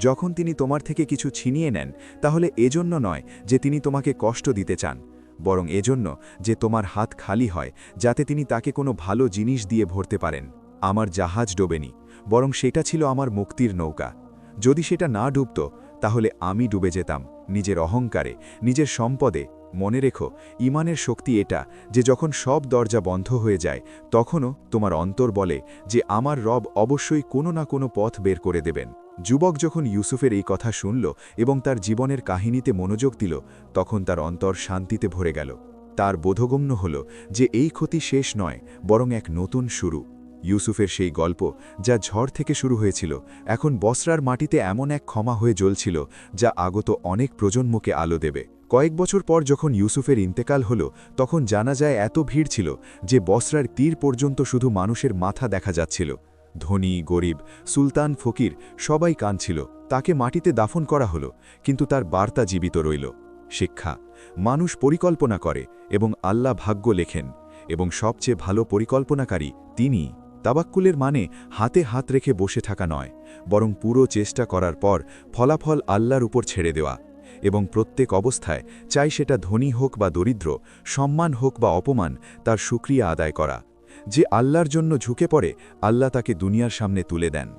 যখন তিনি তোমার থেকে কিছু ছিনিয়ে নেন, তাহলে এজন্য নয় যে তিনি তোমাকে কষ্ট দিতে চান, বরং এজন্য যে তোমার হাত খালি হয়, যাতে তিনি তাকে কোনো ভালো জিনিস দিয়ে ভরতে পারেন। আমার জাহাজ ডোবেনি, বরং সেটা ছিল আমার মুক্তির নৌকা। যদি সেটা না ডুবত, তাহলে আমি ডুবে যেতাম নিজের অহংকারে, নিজের সম্পদে। মনে রেখো, ঈমানের শক্তি এটা যে যখন সব দরজা বন্ধ হয়ে যায়, তখনও তোমার অন্তর বলে যে আমার রব অবশ্যই কোনো না কোনো পথ বের করে দেবেন। যুবক যখন ইউসুফের এই কথা শুনল এবং তার জীবনের কাহিনীতে মনোযোগ দিল, তখন তার অন্তর শান্তিতে ভরে গেল। তার বোধগম্য হল যে এই ক্ষতি শেষ নয়, বরং এক নতুন শুরু। ইউসুফের সেই গল্প, যা ঝড় থেকে শুরু হয়েছিল, এখন বসরার মাটিতে এমন এক ক্ষমা হয়ে জ্বলছিল যা আগত অনেক প্রজন্মকে আলো দেবে। কয়েক বছর পর যখন ইউসুফের ইন্তেকাল হল, তখন জানা যায় এত ভিড় ছিল যে বসরার তীর পর্যন্ত শুধু মানুষের মাথা দেখা যাচ্ছিল। ধনী, গরিব, সুলতান, ফকির সবাই কাঁদছিল। তাকে মাটিতে দাফন করা হলো, কিন্তু তার বার্তা জীবিত রইল। শিক্ষা: মানুষ পরিকল্পনা করে এবং আল্লাহ ভাগ্য লেখেন, এবং সবচেয়ে ভালো পরিকল্পনাকারী তিনি। তাবাক্কুলের মানে হাতে হাত রেখে বসে থাকা নয়, বরং পুরো চেষ্টা করার পর ফলাফল আল্লাহর উপর ছেড়ে দেওয়া। এবং প্রত্যেক অবস্থায়, চাই সেটা ধনী হোক বা দরিদ্র, সম্মান হোক বা অপমান, তার শুকরিয়া আদায় করা। যে আল্লাহর জন্য ঝুঁকে পড়ে, আল্লাহ তাকে দুনিয়ার সামনে তুলে দেন।